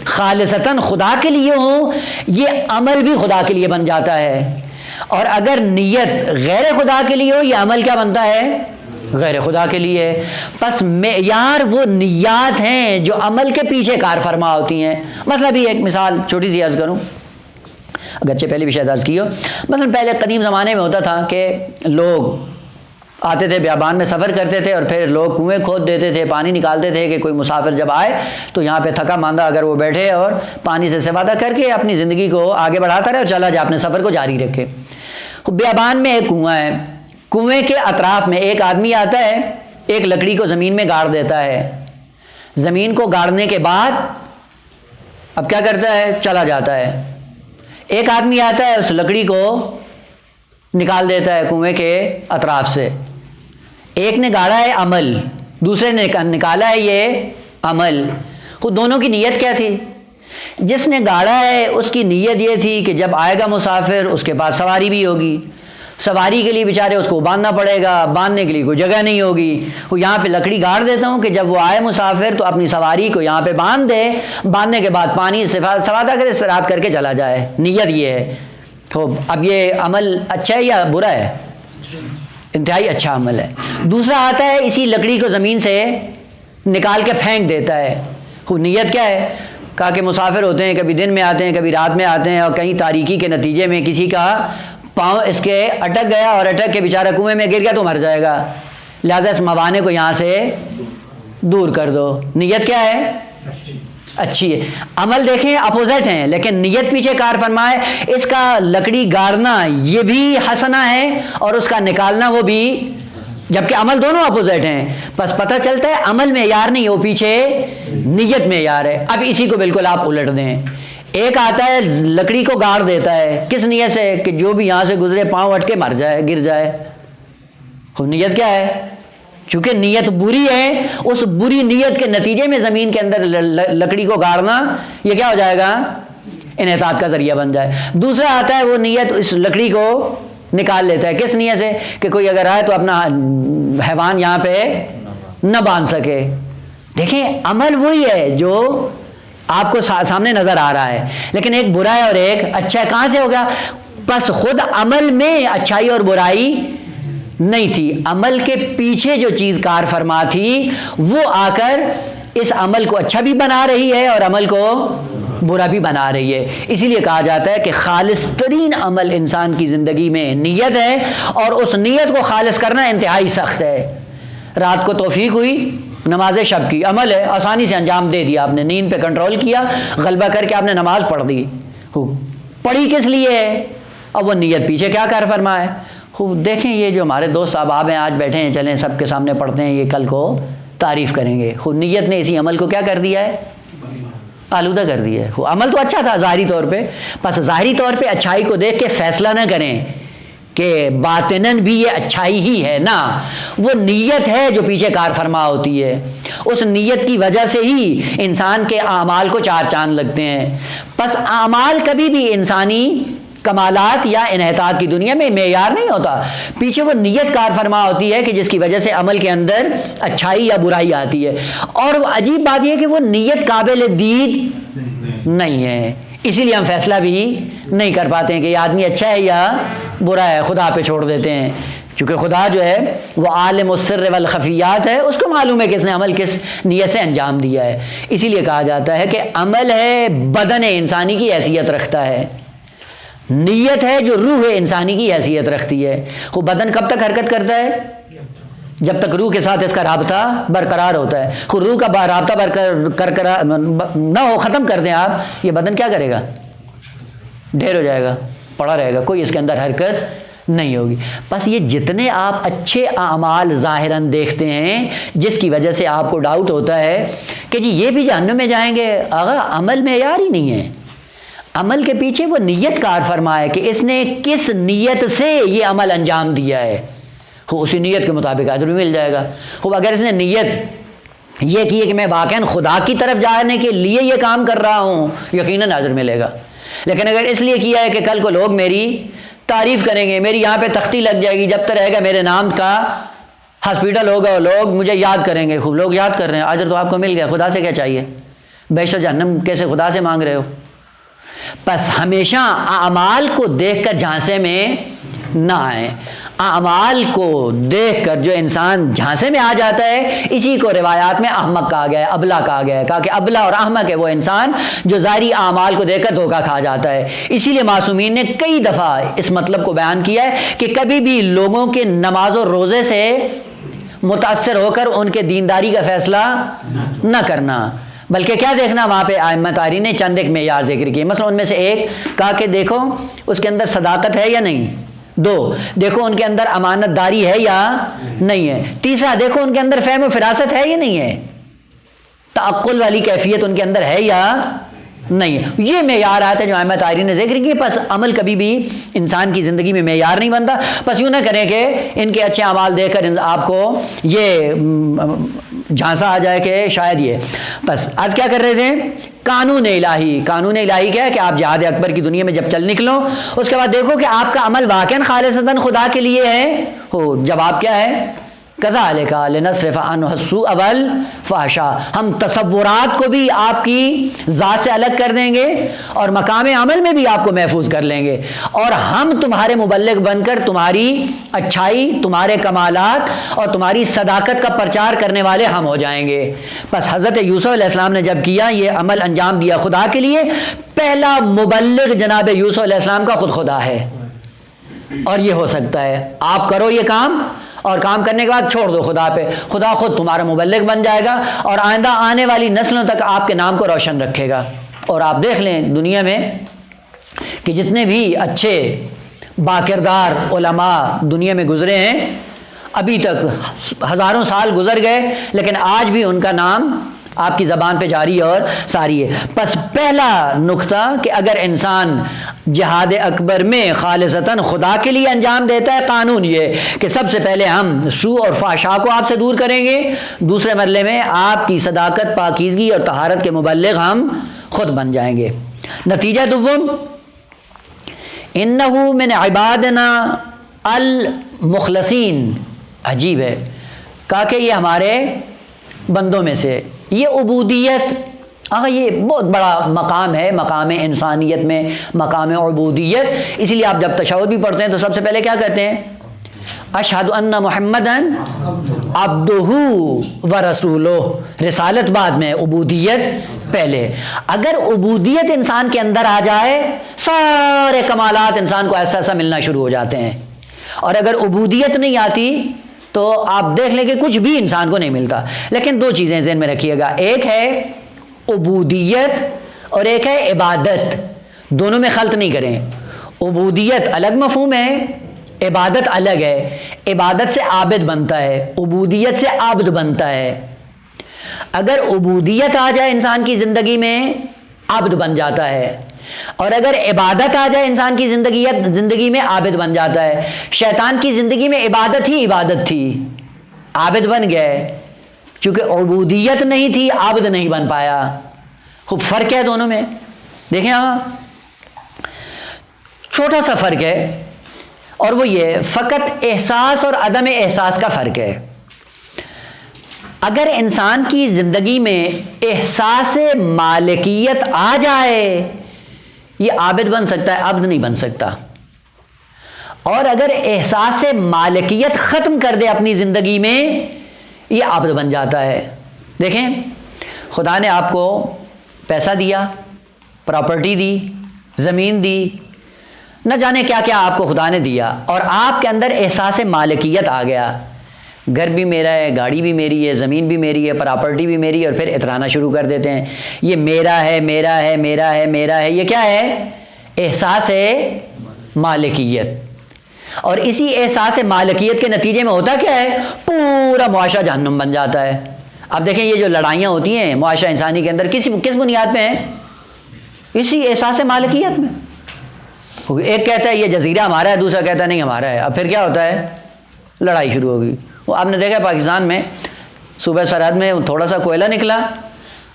خالصتاً خدا کے لیے ہو, یہ عمل بھی خدا کے لیے بن جاتا ہے, اور اگر نیت غیر خدا کے لیے ہو, یہ عمل کیا بنتا ہے؟ غیر خدا کے لیے. پس معیار وہ نیات ہیں جو عمل کے پیچھے کار فرما ہوتی ہیں. مثلا بھی ایک مثال چھوٹی سی عرض کروں, اگرچہ پہلے بھی شاید عرض کی ہو. مثلا پہلے قدیم زمانے میں ہوتا تھا کہ لوگ آتے تھے, بیابان میں سفر کرتے تھے, اور پھر لوگ کنویں کھود دیتے تھے, پانی نکالتے تھے کہ کوئی مسافر جب آئے تو یہاں پہ تھکا ماندہ اگر وہ بیٹھے اور پانی سے استفادہ کر کے اپنی زندگی کو آگے بڑھاتا رہے اور چلا جائے, اپنے سفر کو جاری رکھے. بیابان میں ایک کنواں ہے, کنویں کے اطراف میں ایک آدمی آتا ہے, ایک لکڑی کو زمین میں گاڑ دیتا ہے. زمین کو گاڑنے کے بعد اب کیا کرتا ہے؟ چلا جاتا ہے. ایک آدمی آتا ہے, اس لکڑی کو نکال دیتا ہے کنویں کے اطراف سے. ایک نے گاڑا ہے عمل, دوسرے نے نکالا ہے یہ عمل. خود دونوں کی نیت کیا تھی؟ جس نے گاڑا ہے اس کی نیت یہ تھی کہ جب آئے گا مسافر اس کے پاس سواری بھی ہوگی, سواری کے لیے بیچارے اس کو باندھنا پڑے گا, باندھنے کے لیے کوئی جگہ نہیں ہوگی. وہ یہاں پہ لکڑی گاڑ دیتا ہوں کہ جب وہ آئے مسافر تو اپنی سواری کو یہاں پہ باندھ دے, باندھنے کے بعد پانی سفادہ کرے, استراحت کر کے چلا جائے. نیت یہ ہے. تو اب یہ عمل اچھا ہے یا برا ہے؟ انتہائی اچھا عمل ہے. دوسرا آتا ہے اسی لکڑی کو زمین سے نکال کے پھینک دیتا ہے. خوب نیت کیا ہے؟ کہا کہ مسافر ہوتے ہیں، کبھی دن میں آتے ہیں کبھی رات میں آتے ہیں، اور کہیں تاریکی کے نتیجے میں کسی کا پاؤں اس کے اٹک گیا اور اٹک کے بیچارہ کنویں میں گر گیا تو مر جائے گا، لہٰذا اس موانے کو یہاں سے دور کر دو. نیت کیا ہے؟ اچھی ہے. عمل دیکھیں اپوزٹ ہیں، لیکن نیت پیچھے کار فرما ہے. اس کا لکڑی گاڑنا یہ بھی حسنہ ہے اور اس کا نکالنا وہ بھی، جبکہ عمل دونوں اپوزٹ ہیں. بس پتہ چلتا ہے عمل معیار نہیں، وہ پیچھے نیت معیار ہے. اب اسی کو بالکل آپ الٹ دیں. ایک آتا ہے لکڑی کو گاڑ دیتا ہے، کس نیت سے؟ کہ جو بھی یہاں سے گزرے پاؤں اٹ کے مر جائے، گر جائے. نیت کیا ہے؟ چونکہ نیت بری ہے، اس بری نیت کے نتیجے میں زمین کے اندر لکڑی کو گاڑنا یہ کیا ہو جائے گا؟ انحطاط کا ذریعہ بن جائے. دوسرا آتا ہے وہ نیت اس لکڑی کو نکال لیتا ہے، کس نیت سے؟ کہ کوئی اگر آئے تو اپنا حیوان یہاں پہ نہ باندھ سکے. دیکھیں عمل وہی ہے جو آپ کو سامنے نظر آ رہا ہے، لیکن ایک برا ہے اور ایک اچھا ہے. کہاں سے ہوگا؟ بس خود عمل میں اچھائی اور برائی نہیں تھی، عمل کے پیچھے جو چیز کار فرما تھی وہ آ کر اس عمل کو اچھا بھی بنا رہی ہے اور عمل کو برا بھی بنا رہی ہے. اسی لیے کہا جاتا ہے کہ خالص ترین عمل انسان کی زندگی میں نیت ہے، اور اس نیت کو خالص کرنا انتہائی سخت ہے. رات کو توفیق ہوئی نماز شب کی، عمل ہے، آسانی سے انجام دے دیا آپ نے، نیند پہ کنٹرول کیا، غلبہ کر کے آپ نے نماز پڑھ دی. پڑھی کس لیے ہے؟ اب وہ نیت پیچھے کیا کار فرما ہے. خوب دیکھیں یہ جو ہمارے دوست احباب ہیں آج بیٹھے ہیں، چلیں سب کے سامنے پڑھتے ہیں، یہ کل کو تعریف کریں گے. خود نیت نے اسی عمل کو کیا کر دیا ہے؟ آلودہ کر دیا ہے. عمل تو اچھا تھا ظاہری طور پہ، بس ظاہری طور پہ اچھائی کو دیکھ کے فیصلہ نہ کریں کہ باطناً بھی یہ اچھائی ہی ہے. نا، وہ نیت ہے جو پیچھے کار فرما ہوتی ہے. اس نیت کی وجہ سے ہی انسان کے اعمال کو چار چاند لگتے ہیں. بس اعمال کبھی بھی انسانی کمالات یا انحطاط کی دنیا میں معیار نہیں ہوتا، پیچھے وہ نیت کار فرما ہوتی ہے کہ جس کی وجہ سے عمل کے اندر اچھائی یا برائی آتی ہے. اور عجیب بات یہ ہے کہ وہ نیت قابل دید نہیں ہے، اسی لیے ہم فیصلہ بھی نہیں کر پاتے ہیں کہ یہ آدمی اچھا ہے یا برا ہے، خدا پہ چھوڑ دیتے ہیں. چونکہ خدا جو ہے وہ عالم السر والخفیات ہے، اس کو معلوم ہے کہ اس نے عمل کس نیت سے انجام دیا ہے. اسی لیے کہا جاتا ہے کہ عمل ہے بدن انسانی کی حیثیت رکھتا ہے، نیت ہے جو روح انسانی کی حیثیت رکھتی ہے. وہ بدن کب تک حرکت کرتا ہے؟ جب تک روح کے ساتھ اس کا رابطہ برقرار ہوتا ہے. خود روح کا رابطہ برقرار نہ ہو، ختم کر دیں آپ، یہ بدن کیا کرے گا؟ ڈھیر ہو جائے گا، پڑا رہے گا، کوئی اس کے اندر حرکت نہیں ہوگی. بس یہ جتنے آپ اچھے اعمال ظاہراً دیکھتے ہیں جس کی وجہ سے آپ کو ڈاؤٹ ہوتا ہے کہ جی یہ بھی جہنم میں جائیں گے، آغا عمل معیار ہی نہیں ہے. عمل کے پیچھے وہ نیت کار فرمائے کہ اس نے کس نیت سے یہ عمل انجام دیا ہے، اسی نیت کے مطابق اجر بھی مل جائے گا. خوب اگر اس نے نیت یہ کی ہے کہ میں واقعاً خدا کی طرف جانے کے لیے یہ کام کر رہا ہوں، یقیناً اجر ملے گا. لیکن اگر اس لیے کیا ہے کہ کل کو لوگ میری تعریف کریں گے، میری یہاں پہ تختی لگ جائے گی، جب تک رہے گا میرے نام کا ہاسپٹل ہوگا اور لوگ مجھے یاد کریں گے، خوب لوگ یاد کر رہے ہیں، اجر تو آپ کو مل گیا، خدا سے کیا چاہیے؟ بیشتر جہنم کیسے خدا سے مانگ رہے ہو؟ بس ہمیشہ اعمال کو دیکھ کر جھانسے میں نہ آئیں. اعمال کو دیکھ کر جو انسان جھانسے میں آ جاتا ہے اسی کو روایات میں احمق کہا گیا ہے، ابلا کہا گیا ہے. کہا کہ ابلا اور احمق ہے وہ انسان جو ظاہری اعمال کو دیکھ کر دھوکہ کھا جاتا ہے. اسی لیے معصومین نے کئی دفعہ اس مطلب کو بیان کیا ہے کہ کبھی بھی لوگوں کے نماز و روزے سے متاثر ہو کر ان کے دینداری کا فیصلہ نہ کرنا، بلکہ کیا دیکھنا، وہاں پہ ائمہ طاری نے چند ایک معیار ذکر کیے. مثلا ان میں سے ایک کہا کہ دیکھو اس کے اندر صداقت ہے یا نہیں. دو، دیکھو ان کے اندر امانت داری ہے یا نہیں ہے. تیسرا، دیکھو ان کے اندر فہم و فراست ہے یا نہیں ہے، تعقل والی کیفیت ان کے اندر ہے یا نہیں ہے. یہ معیارات ہیں جو ائمہ طاری نے ذکر کیے. بس عمل کبھی بھی انسان کی زندگی میں معیار نہیں بنتا. بس یوں نہ کریں کہ ان کے اچھے اعمال دیکھ کر آپ کو یہ جھانسا آ جائے کہ شاید یہ. بس آج کیا کر رہے تھے؟ قانون الہی. قانون الہی کیا ہے کہ آپ جہاد اکبر کی دنیا میں جب چل نکلو اس کے بعد دیکھو کہ آپ کا عمل واقعاً خالصتاً خدا کے لیے ہے. جواب کیا ہے؟ کذالک لنصرف عنہ السوء والفحشاء، ہم تصورات کو بھی آپ کی ذات سے الگ کر دیں گے اور مقام عمل میں بھی آپ کو محفوظ کر لیں گے، اور ہم تمہارے مبلغ بن کر تمہاری اچھائی، تمہارے کمالات اور تمہاری صداقت کا پرچار کرنے والے ہم ہو جائیں گے۔ بس حضرت یوسف علیہ السلام نے جب کیا، یہ عمل انجام دیا خدا کے لیے، پہلا مبلغ جناب یوسف علیہ السلام کا خود خدا ہے، اور یہ ہو سکتا ہے آپ کرو یہ کام، اور کام کرنے کے بعد چھوڑ دو خدا پہ، خدا خود تمہارا مبلغ بن جائے گا اور آئندہ آنے والی نسلوں تک آپ کے نام کو روشن رکھے گا۔ اور آپ دیکھ لیں دنیا میں کہ جتنے بھی اچھے باکردار علماء دنیا میں گزرے ہیں، ابھی تک ہزاروں سال گزر گئے لیکن آج بھی ان کا نام آپ کی زبان پہ جاری اور ساری ہے۔ پس پہلا نقطہ کہ اگر انسان جہاد اکبر میں خالصتاً خدا کے لیے انجام دیتا ہے، قانون یہ کہ سب سے پہلے ہم سوء اور فحشاء کو آپ سے دور کریں گے، دوسرے مرحلے میں آپ کی صداقت، پاکیزگی اور طہارت کے مبلغ ہم خود بن جائیں گے۔ نتیجہ دوم، انہ من عبادنا المخلصین، عجیب ہے، کہا کہ یہ ہمارے بندوں میں سے، یہ عبودیت، یہ بہت بڑا مقام ہے، مقام انسانیت میں مقام عبودیت۔ اسی لیے آپ جب تشہد بھی پڑھتے ہیں تو سب سے پہلے کیا کہتے ہیں؟ اشہد ان محمدً عبدہ ورسولہ، رسالت بعد میں، عبودیت پہلے۔ اگر عبودیت انسان کے اندر آ جائے، سارے کمالات انسان کو ایسا ایسا ملنا شروع ہو جاتے ہیں، اور اگر عبودیت نہیں آتی تو آپ دیکھ لیں کہ کچھ بھی انسان کو نہیں ملتا۔ لیکن دو چیزیں ذہن میں رکھیے گا، ایک ہے عبودیت اور ایک ہے عبادت، دونوں میں خلط نہیں کریں۔ عبودیت الگ مفہوم ہے، عبادت الگ ہے۔ عبادت سے عابد بنتا ہے، عبودیت سے عبد بنتا ہے۔ اگر عبودیت آ جائے انسان کی زندگی میں، عبد بن جاتا ہے، اور اگر عبادت آ جائے انسان کی زندگی میں، عابد بن جاتا ہے۔ شیطان کی زندگی میں عبادت ہی عبادت تھی، عابد بن گئے، چونکہ عبودیت نہیں تھی، عابد نہیں بن پایا۔ خوب فرق ہے دونوں میں، دیکھیں ہاں چھوٹا سا فرق ہے، اور وہ یہ فقط احساس اور عدم احساس کا فرق ہے۔ اگر انسان کی زندگی میں احساس مالکیت آ جائے، یہ عابد بن سکتا ہے، عبد نہیں بن سکتا۔ اور اگر احساس مالکیت ختم کر دے اپنی زندگی میں، یہ عبد بن جاتا ہے۔ دیکھیں خدا نے آپ کو پیسہ دیا، پراپرٹی دی، زمین دی، نہ جانے کیا کیا آپ کو خدا نے دیا، اور آپ کے اندر احساس مالکیت آ گیا، گھر بھی میرا ہے، گاڑی بھی میری ہے، زمین بھی میری ہے، پراپرٹی بھی میری ہے، اور پھر اترانا شروع کر دیتے ہیں یہ میرا ہے، میرا ہے، میرا ہے، میرا ہے۔ یہ کیا ہے؟ احساس مالکیت۔ اور اسی احساس مالکیت کے نتیجے میں ہوتا کیا ہے؟ پورا معاشرہ جہنم بن جاتا ہے۔ اب دیکھیں یہ جو لڑائیاں ہوتی ہیں معاشرہ انسانی کے اندر، کس بنیاد پہ ہیں؟ اسی احساس مالکیت میں۔ ایک کہتا ہے یہ جزیرہ ہمارا ہے، دوسرا کہتا ہے نہیں ہمارا ہے، اب پھر کیا ہوتا ہے؟ لڑائی شروع ہوگی۔ وہ آپ نے دیکھا پاکستان میں صوبہ سرحد میں تھوڑا سا کوئلہ نکلا،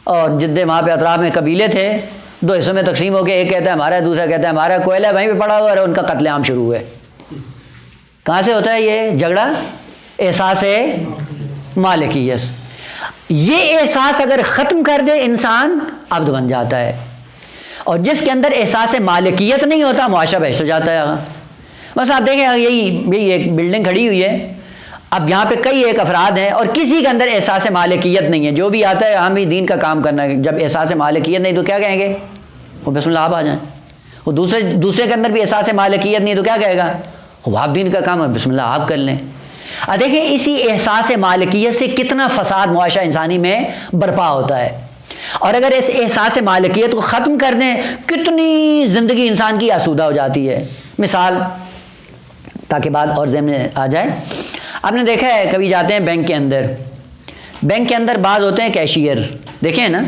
اور جدے وہاں پہ اطراف میں قبیلے تھے، دو حصوں میں تقسیم ہو کے ایک کہتا ہے ہمارا ہے، دوسرا کہتا ہے ہمارا ہے، کوئلہ وہیں پہ پڑا ہوا ہے، ان کا قتل عام شروع ہوئے۔ کہاں سے ہوتا ہے یہ جھگڑا؟ احساس مالکیت۔ یہ احساس اگر ختم کر دے انسان، عبد بن جاتا ہے، اور جس کے اندر احساس مالکیت نہیں ہوتا، معاشرہ بحث ہو جاتا ہے۔ بس آپ دیکھیں یہی ایک بلڈنگ کھڑی ہوئی ہے، اب یہاں پہ کئی ایک افراد ہیں اور کسی کے اندر احساس مالکیت نہیں ہے، جو بھی آتا ہے ہم بھی دین کا کام کرنا ہے، جب احساس مالکیت نہیں تو کیا کہیں گے؟ وہ بسم اللہ آپ آ جائیں۔ وہ دوسرے کے اندر بھی احساس مالکیت نہیں تو کیا کہے گا؟ وہ آپ دین کا کام ہے، بسم اللہ آپ کر لیں۔ دیکھیں اسی احساس مالکیت سے کتنا فساد معاشرہ انسانی میں برپا ہوتا ہے، اور اگر اس احساس مالکیت کو ختم کر دیں، کتنی زندگی انسان کی آسودہ ہو جاتی ہے۔ مثال تاکہ بات اور ذہن میں آ جائے، آپ نے دیکھا ہے کبھی جاتے ہیں بینک کے اندر بعض ہوتے ہیں کیشیئر، دیکھیں نا،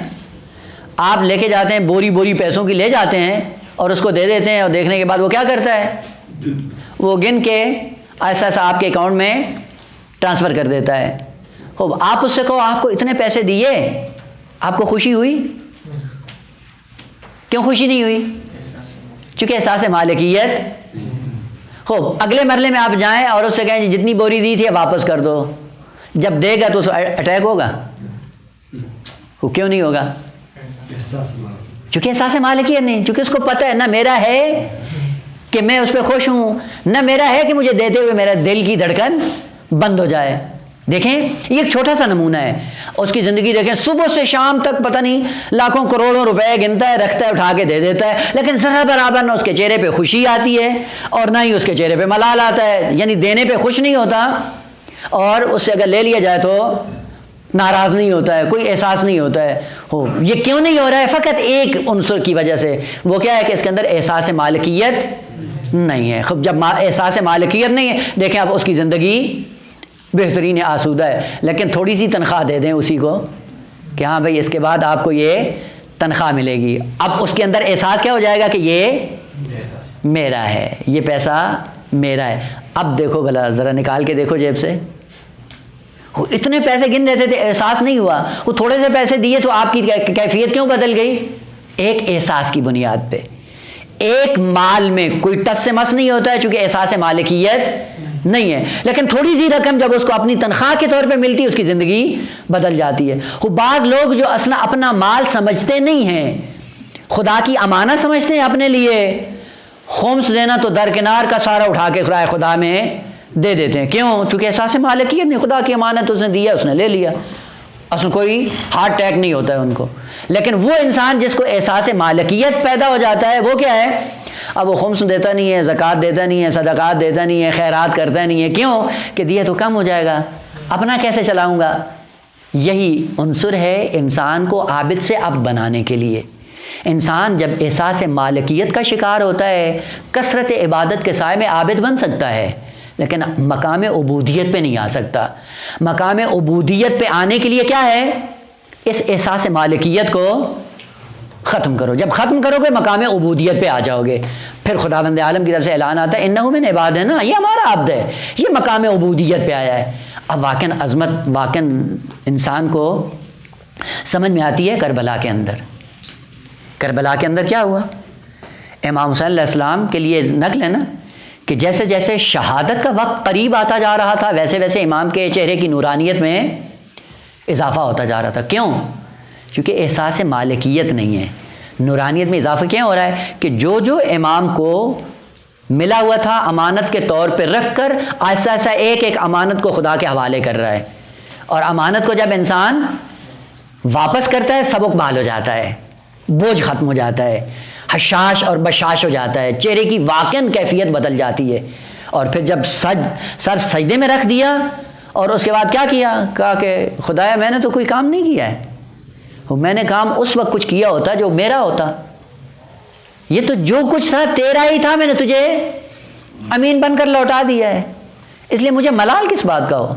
آپ لے کے جاتے ہیں بوری پیسوں کی لے جاتے ہیں اور اس کو دے دیتے ہیں، اور دیکھنے کے بعد وہ کیا کرتا ہے؟ وہ گن کے ایسا ایسا آپ کے اکاؤنٹ میں ٹرانسفر کر دیتا ہے۔ آپ اس سے کہو آپ کو اتنے پیسے دیے، آپ کو خوشی ہوئی؟ کیوں خوشی نہیں ہوئی؟ چونکہ احساس مالکیت۔ خوب اگلے مرحلے میں آپ جائیں اور اس سے کہیں جتنی بوری دی تھی اب واپس کر دو، جب دے گا تو اس کو اٹیک ہوگا؟ وہ کیوں نہیں ہوگا؟ چونکہ احساس مالکیت نہیں، چونکہ اس کو پتہ ہے نہ میرا ہے کہ میں اس پہ خوش ہوں، نہ میرا ہے کہ مجھے دیتے ہوئے میرا دل کی دھڑکن بند ہو جائے۔ دیکھیں یہ ایک چھوٹا سا نمونہ ہے، اس کی زندگی دیکھیں، صبح سے شام تک پتہ نہیں لاکھوں کروڑوں روپے گنتا ہے، رکھتا ہے، اٹھا کے دے دیتا ہے، لیکن ذرا برابر نہ اس کے چہرے پہ خوشی آتی ہے اور نہ ہی اس کے چہرے پہ ملال آتا ہے، یعنی دینے پہ خوش نہیں ہوتا، اور اس سے اگر لے لیا جائے تو ناراض نہیں ہوتا ہے، کوئی احساس نہیں ہوتا ہے۔ یہ کیوں نہیں ہو رہا ہے؟ فقط ایک عنصر کی وجہ سے، وہ کیا ہے کہ اس کے اندر احساس مالکیت نہیں ہے۔ جب احساس مالکیت نہیں ہے، دیکھیں اب اس کی زندگی بہترین آسودہ ہے، لیکن تھوڑی سی تنخواہ دے دیں اسی کو کہ ہاں بھائی اس کے بعد آپ کو یہ تنخواہ ملے گی، اب اس کے اندر احساس کیا ہو جائے گا کہ یہ میرا ہے، یہ پیسہ میرا ہے۔ اب دیکھو بھلا ذرا نکال کے دیکھو جیب سے، وہ اتنے پیسے گن رہتے تھے، احساس نہیں ہوا، وہ تھوڑے سے پیسے دیے تو آپ کی کیفیت کیوں بدل گئی؟ ایک احساس کی بنیاد پہ۔ ایک مال میں کوئی ٹس سے مس نہیں ہوتا ہے چونکہ احساس مالکیت نہیں ہے، لیکن تھوڑی سی رقم جب اس کو اپنی تنخواہ کے طور پہ ملتی ہے اس کی زندگی بدل جاتی ہے۔ وہ بعض لوگ جو اصلا اپنا مال سمجھتے نہیں ہیں، خدا کی امانت سمجھتے ہیں اپنے لیے، خمس دینا تو درکنار کا سارا اٹھا کے خدا خدا میں دے دیتے ہیں۔ کیوں؟ چونکہ احساس مالکیت نہیں، خدا کی امانت اس نے دیا، اس نے لے لیا، اصل کوئی ہارٹ اٹیک نہیں ہوتا ہے ان کو۔ لیکن وہ انسان جس کو احساس مالکیت پیدا ہو جاتا ہے وہ کیا ہے؟ اب وہ خمس دیتا نہیں ہے، زکوٰۃ دیتا نہیں ہے، صدقات دیتا نہیں ہے، خیرات کرتا نہیں ہے، کیوں کہ دیا تو کم ہو جائے گا، اپنا کیسے چلاؤں گا؟ یہی عنصر ہے انسان کو عابد سے عبد بنانے کے لیے۔ انسان جب احساس مالکیت کا شکار ہوتا ہے، کثرت عبادت کے سائے میں عابد بن سکتا ہے، لیکن مقام عبودیت پہ نہیں آ سکتا۔ مقام عبودیت پہ آنے کے لیے کیا ہے؟ اس احساس مالکیت کو ختم کرو۔ جب ختم کرو گے مقام عبودیت پہ آ جاؤ گے، پھر خداوند عالم کی طرف سے اعلان آتا ہے انہ من عبادنا، یہ ہمارا عبد ہے، یہ مقام عبودیت پہ آیا ہے۔ اب واقعاً عظمت واقعاً انسان کو سمجھ میں آتی ہے کربلا کے اندر۔ کربلا کے اندر کیا ہوا؟ امام حسین علیہ السلام کے لیے نقل ہے نا کہ جیسے جیسے شہادت کا وقت قریب آتا جا رہا تھا ویسے ویسے امام کے چہرے کی نورانیت میں اضافہ ہوتا جا رہا تھا۔ کیوں؟ کیونکہ احساس مالکیت نہیں ہے۔ نورانیت میں اضافہ کیوں ہو رہا ہے کہ جو جو امام کو ملا ہوا تھا امانت کے طور پہ رکھ کر ایسا ایسا ایک ایک امانت کو خدا کے حوالے کر رہا ہے، اور امانت کو جب انسان واپس کرتا ہے سبک بحال ہو جاتا ہے، بوجھ ختم ہو جاتا ہے، حشاش اور بشاش ہو جاتا ہے، چہرے کی واقعاً کیفیت بدل جاتی ہے۔ اور پھر جب سر سجدے میں رکھ دیا اور اس کے بعد کیا کیا؟ کہا کہ خدایا میں نے تو کوئی کام نہیں کیا ہے، میں نے کام اس وقت کچھ کیا ہوتا جو میرا ہوتا، یہ تو جو کچھ تھا تیرا ہی تھا، میں نے تجھے امین بن کر لوٹا دیا ہے، اس لیے مجھے ملال کس بات کا ہو؟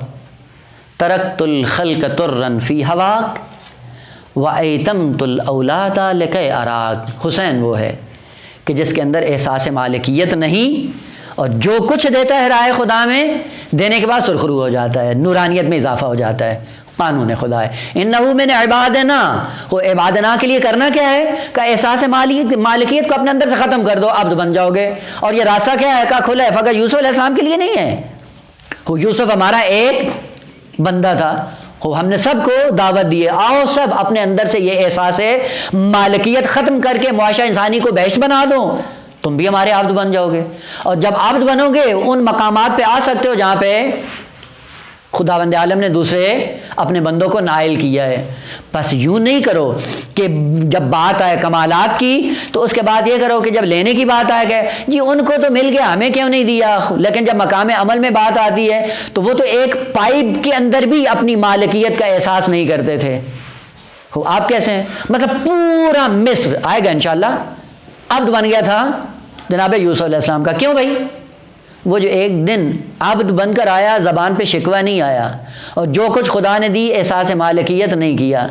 ترکت الخلق ترا فی ہواک وایتمت الاولاد لکی اراک۔ حسین وہ ہے کہ جس کے اندر احساس مالکیت نہیں، اور جو کچھ دیتا ہے راہ خدا میں دینے کے بعد سرخرو ہو جاتا ہے، نورانیت میں اضافہ ہو جاتا ہے۔ قانون خدا ہے انہ من عبادنا، وہ عبادنا کے لیے کرنا کیا ہے؟ کہ احساس مالکیت کو اپنے اندر سے ختم کر دو، عبد بن جاؤ گے۔ اور یہ راستہ کیا ہے؟ کا کھلا ہے، فقط یوسف علیہ السلام کے لیے نہیں ہے۔ وہ یوسف ہمارا ایک بندہ تھا، ہم نے سب کو دعوت دی ہے، آؤ سب اپنے اندر سے یہ احساس مالکیت ختم کر کے معاشرہ انسانی کو بہشت بنا دو، تم بھی ہمارے عبد بن جاؤ گے۔ اور جب عبد بنو گے ان مقامات پہ آ سکتے ہو جہاں پہ خداوند عالم نے دوسرے اپنے بندوں کو نائل کیا ہے۔ بس یوں نہیں کرو کہ جب بات آئے کمالات کی تو اس کے بعد یہ کرو کہ جب لینے کی بات آئے کہ جی ان کو تو مل گیا ہمیں کیوں نہیں دیا، لیکن جب مقام عمل میں بات آتی ہے تو وہ تو ایک پائپ کے اندر بھی اپنی مالکیت کا احساس نہیں کرتے تھے۔ آپ کیسے ہیں؟ مطلب پورا مصر آئے گا انشاءاللہ، عبد بن گیا تھا جناب یوسف علیہ السلام کا۔ کیوں بھائی؟ وہ جو ایک دن عبد بن کر آیا زبان پہ شکوہ نہیں آیا، اور جو کچھ خدا نے دی احساس مالکیت نہیں کیا،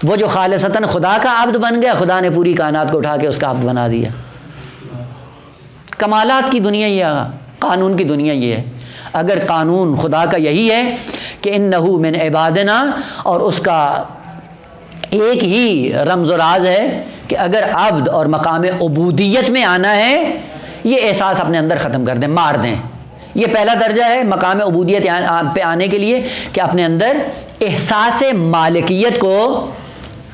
وہ جو خالصتاً خدا کا عبد بن گیا، خدا نے پوری کائنات کو اٹھا کے اس کا عبد بنا دیا۔ کمالات کی دنیا یہ ہے، قانون کی دنیا یہ ہے۔ اگر قانون خدا کا یہی ہے کہ انہ من عبادنا، اور اس کا ایک ہی رمز و راز ہے کہ اگر عبد اور مقام عبودیت میں آنا ہے یہ احساس اپنے اندر ختم کر دیں، مار دیں، یہ پہلا درجہ ہے مقام عبودیت پہ آنے کے لیے کہ اپنے اندر احساس مالکیت کو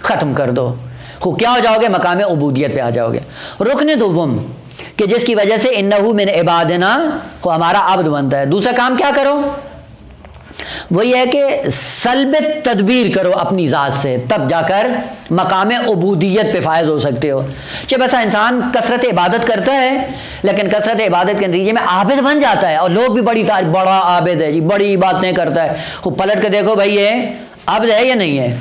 ختم کر دو، کیا ہو جاؤ گے؟ مقام عبودیت پہ آ جاؤ گے۔ رکن دوم کہ جس کی وجہ سے انہو من عبادنا کو ہمارا عبد بنتا ہے۔ دوسرا کام کیا کرو؟ وہ یہ ہے کہ سلب تدبیر کرو اپنی ذات سے، تب جا کر مقام عبودیت پہ فائز ہو سکتے ہو۔ جب ایسا انسان کثرت عبادت کرتا ہے لیکن کثرت عبادت کے نتیجے میں عابد بن جاتا ہے، اور لوگ بھی بڑا عابد ہے جی، بڑی باتیں کرتا ہے، خوب پلٹ کے دیکھو بھائی یہ عبد ہے یا نہیں ہے،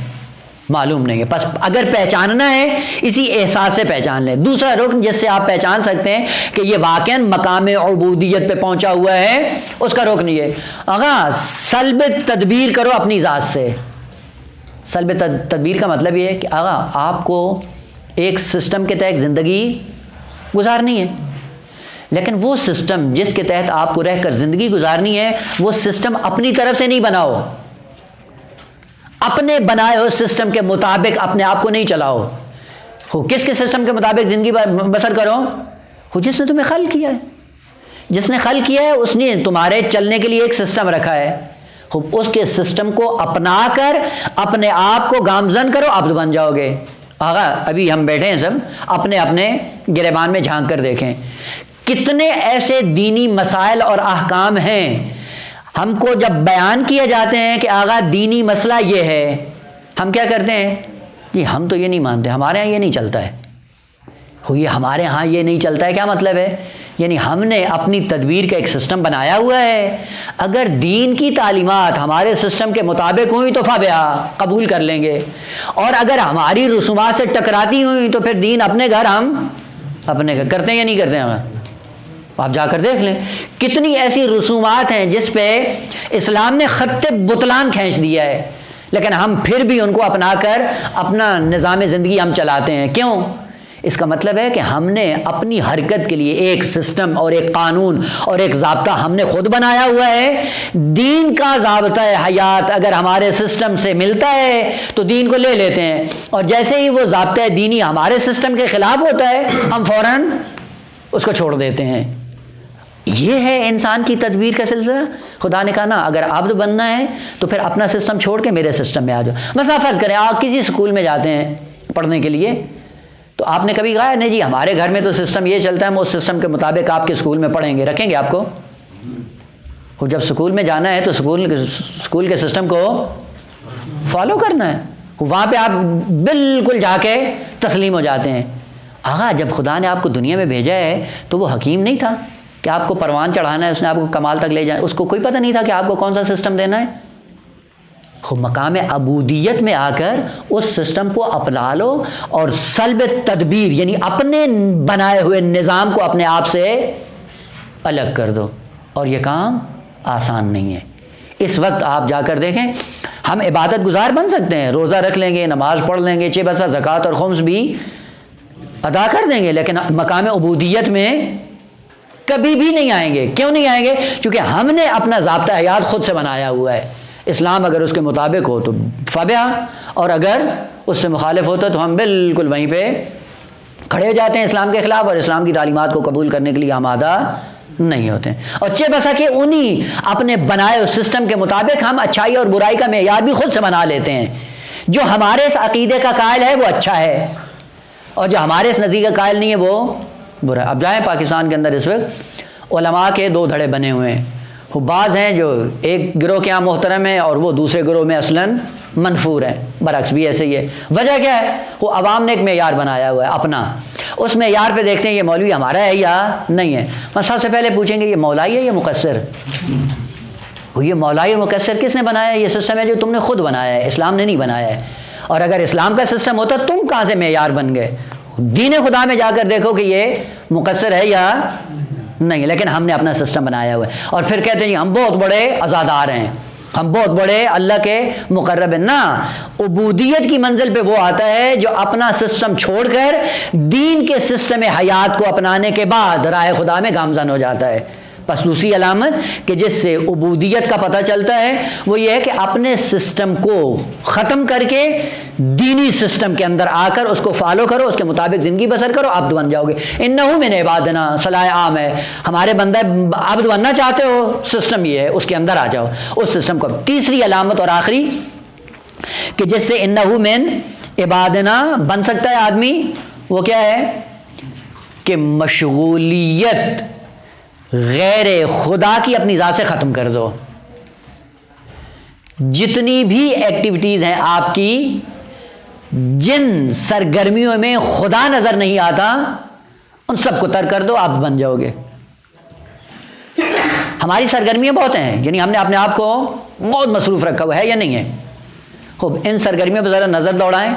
معلوم نہیں ہے۔ بس اگر پہچاننا ہے اسی احساس سے پہچان لیں۔ دوسرا رکن جس سے آپ پہچان سکتے ہیں کہ یہ واقعاً مقام عبودیت پہ پہنچا ہوا ہے، اس کا رکن یہ آغا سلب تدبیر کرو اپنی ذات سے۔ سلب تدبیر کا مطلب یہ ہے کہ آغا آپ کو ایک سسٹم کے تحت زندگی گزارنی ہے، لیکن وہ سسٹم جس کے تحت آپ کو رہ کر زندگی گزارنی ہے وہ سسٹم اپنی طرف سے نہیں بناؤ، اپنے بنائے ہوئے سسٹم کے مطابق اپنے آپ کو نہیں چلاؤ۔ کس کے سسٹم کے مطابق زندگی بسر کرو؟ جس نے تمہیں خلق کیا ہے، جس نے خلق کیا ہے اس نے تمہارے چلنے کے لیے ایک سسٹم رکھا ہے، اس کے سسٹم کو اپنا کر اپنے آپ کو گامزن کرو، عبد بن جاؤ گے۔ آغا ابھی ہم بیٹھے ہیں سب، اپنے اپنے گریبان میں جھانک کر دیکھیں کتنے ایسے دینی مسائل اور احکام ہیں ہم کو جب بیان کیے جاتے ہیں کہ آغا دینی مسئلہ یہ ہے، ہم کیا کرتے ہیں؟ جی ہم تو یہ نہیں مانتے، ہمارے ہاں یہ نہیں چلتا ہے۔ یہ ہمارے ہاں یہ نہیں چلتا ہے کیا مطلب ہے؟ یعنی ہم نے اپنی تدبیر کا ایک سسٹم بنایا ہوا ہے، اگر دین کی تعلیمات ہمارے سسٹم کے مطابق ہوئی تو فبیا قبول کر لیں گے، اور اگر ہماری رسومات سے ٹکراتی ہوئی تو پھر دین اپنے گھر ہم اپنے گھر کرتے ہیں یا نہیں کرتے ہیں؟ آپ جا کر دیکھ لیں کتنی ایسی رسومات ہیں جس پہ اسلام نے خط بطلان کھینچ دیا ہے، لیکن ہم پھر بھی ان کو اپنا کر اپنا نظام زندگی ہم چلاتے ہیں۔ کیوں؟ اس کا مطلب ہے کہ ہم نے اپنی حرکت کے لیے ایک سسٹم اور ایک قانون اور ایک ضابطہ ہم نے خود بنایا ہوا ہے۔ دین کا ضابطہ حیات اگر ہمارے سسٹم سے ملتا ہے تو دین کو لے لیتے ہیں، اور جیسے ہی وہ ضابطہ دینی ہمارے سسٹم کے خلاف ہوتا ہے ہم فوراً اس کو چھوڑ دیتے ہیں۔ یہ ہے انسان کی تدبیر کا سلسلہ۔ خدا نے کہا نا اگر عبد بننا ہے تو پھر اپنا سسٹم چھوڑ کے میرے سسٹم میں آ جاؤ۔ مثلا فرض کریں آپ کسی اسکول میں جاتے ہیں پڑھنے کے لیے، تو آپ نے کبھی کہا نہیں جی ہمارے گھر میں تو سسٹم یہ چلتا ہے، ہم اس سسٹم کے مطابق آپ کے اسکول میں پڑھیں گے، رکھیں گے آپ کو؟ جب اسکول میں جانا ہے تو اسکول کے سسٹم کو فالو کرنا ہے، وہاں پہ آپ بالکل جا کے تسلیم ہو جاتے ہیں۔ آغا جب خدا نے آپ کو دنیا میں بھیجا ہے تو وہ حکیم نہیں تھا کہ آپ کو پروان چڑھانا ہے، اس نے آپ کو کمال تک لے جانا، اس کو کوئی پتہ نہیں تھا کہ آپ کو کون سا سسٹم دینا ہے؟ مقام عبودیت میں آ کر اس سسٹم کو اپنا لو اور سلب تدبیر یعنی اپنے بنائے ہوئے نظام کو اپنے آپ سے الگ کر دو، اور یہ کام آسان نہیں ہے۔ اس وقت آپ جا کر دیکھیں ہم عبادت گزار بن سکتے ہیں، روزہ رکھ لیں گے، نماز پڑھ لیں گے، چہ بسا زکوٰۃ اور خمس بھی ادا کر دیں گے، لیکن مقام عبودیت میں کبھی بھی نہیں آئیں گے۔ کیوں نہیں آئیں گے؟ کیونکہ ہم نے اپنا ضابطہ حیات خود سے بنایا ہوا ہے۔ اسلام اگر اس کے مطابق ہو تو فبیا، اور اگر اس سے مخالف ہوتا تو ہم بالکل وہیں پہ کھڑے ہو جاتے ہیں اسلام کے خلاف، اور اسلام کی تعلیمات کو قبول کرنے کے لیے آمادہ نہیں ہوتے ہیں۔ اور چہ بسا کہ انہی اپنے بنائے ہوئے سسٹم کے مطابق ہم اچھائی اور برائی کا معیار بھی خود سے بنا لیتے ہیں۔ جو ہمارے اس عقیدے کا قائل ہے وہ اچھا ہے، اور جو ہمارے اس نظریے کا قائل نہیں ہے وہ برا ہے۔ اب جائیں پاکستان کے اندر اس وقت علماء کے دو دھڑے بنے ہوئے ہیں، وہ بعض ہیں جو ایک گروہ کے یہاں محترم ہیں اور وہ دوسرے گروہ میں اصلاً منفور ہیں، برعکس بھی ایسے ہی ہے۔ وجہ کیا ہے؟ وہ عوام نے ایک معیار بنایا ہوا ہے اپنا، اس معیار پہ دیکھتے ہیں یہ مولوی ہمارا ہے یا نہیں ہے۔ سب سے پہلے پوچھیں گے یہ مولائی ہے یا مقصر؟ یہ مولائی اور مقصر کس نے بنایا ہے؟ یہ سسٹم ہے جو تم نے خود بنایا ہے، اسلام نے نہیں بنایا ہے۔ اور اگر اسلام کا سسٹم ہوتا تم کہاں سے معیار بن گئے؟ دین خدا میں جا کر دیکھو کہ یہ مقصر ہے یا نہیں، لیکن ہم نے اپنا سسٹم بنایا ہوا ہے، اور پھر کہتے ہیں ہم بہت بڑے عزادار ہیں، ہم بہت بڑے اللہ کے مقرب ہیں۔ نہ، عبودیت کی منزل پہ وہ آتا ہے جو اپنا سسٹم چھوڑ کر دین کے سسٹم حیات کو اپنانے کے بعد راہ خدا میں گامزن ہو جاتا ہے۔ بس دوسری علامت کہ جس سے عبودیت کا پتہ چلتا ہے وہ یہ ہے کہ اپنے سسٹم کو ختم کر کے دینی سسٹم کے اندر آ کر اس کو فالو کرو، اس کے مطابق زندگی بسر کرو، عبد بن جاؤ گے۔ انہو من عبادنا، صلاح عام ہے، ہمارے بندہ عبد بننا چاہتے ہو، سسٹم یہ ہے، اس کے اندر آ جاؤ اس سسٹم کو۔ تیسری علامت اور آخری کہ جس سے انہو من عبادنا بن سکتا ہے آدمی، وہ کیا ہے کہ مشغولیت غیر خدا کی اپنی ذات سے ختم کر دو۔ جتنی بھی ایکٹیویٹیز ہیں آپ کی جن سرگرمیوں میں خدا نظر نہیں آتا ان سب کو ترک کر دو، آپ بن جاؤ گے۔ ہماری سرگرمیاں بہت ہیں، یعنی ہم نے اپنے آپ کو بہت مصروف رکھا ہوا ہے یا نہیں ہے؟ خوب ان سرگرمیوں پہ ذرا نظر دوڑائیں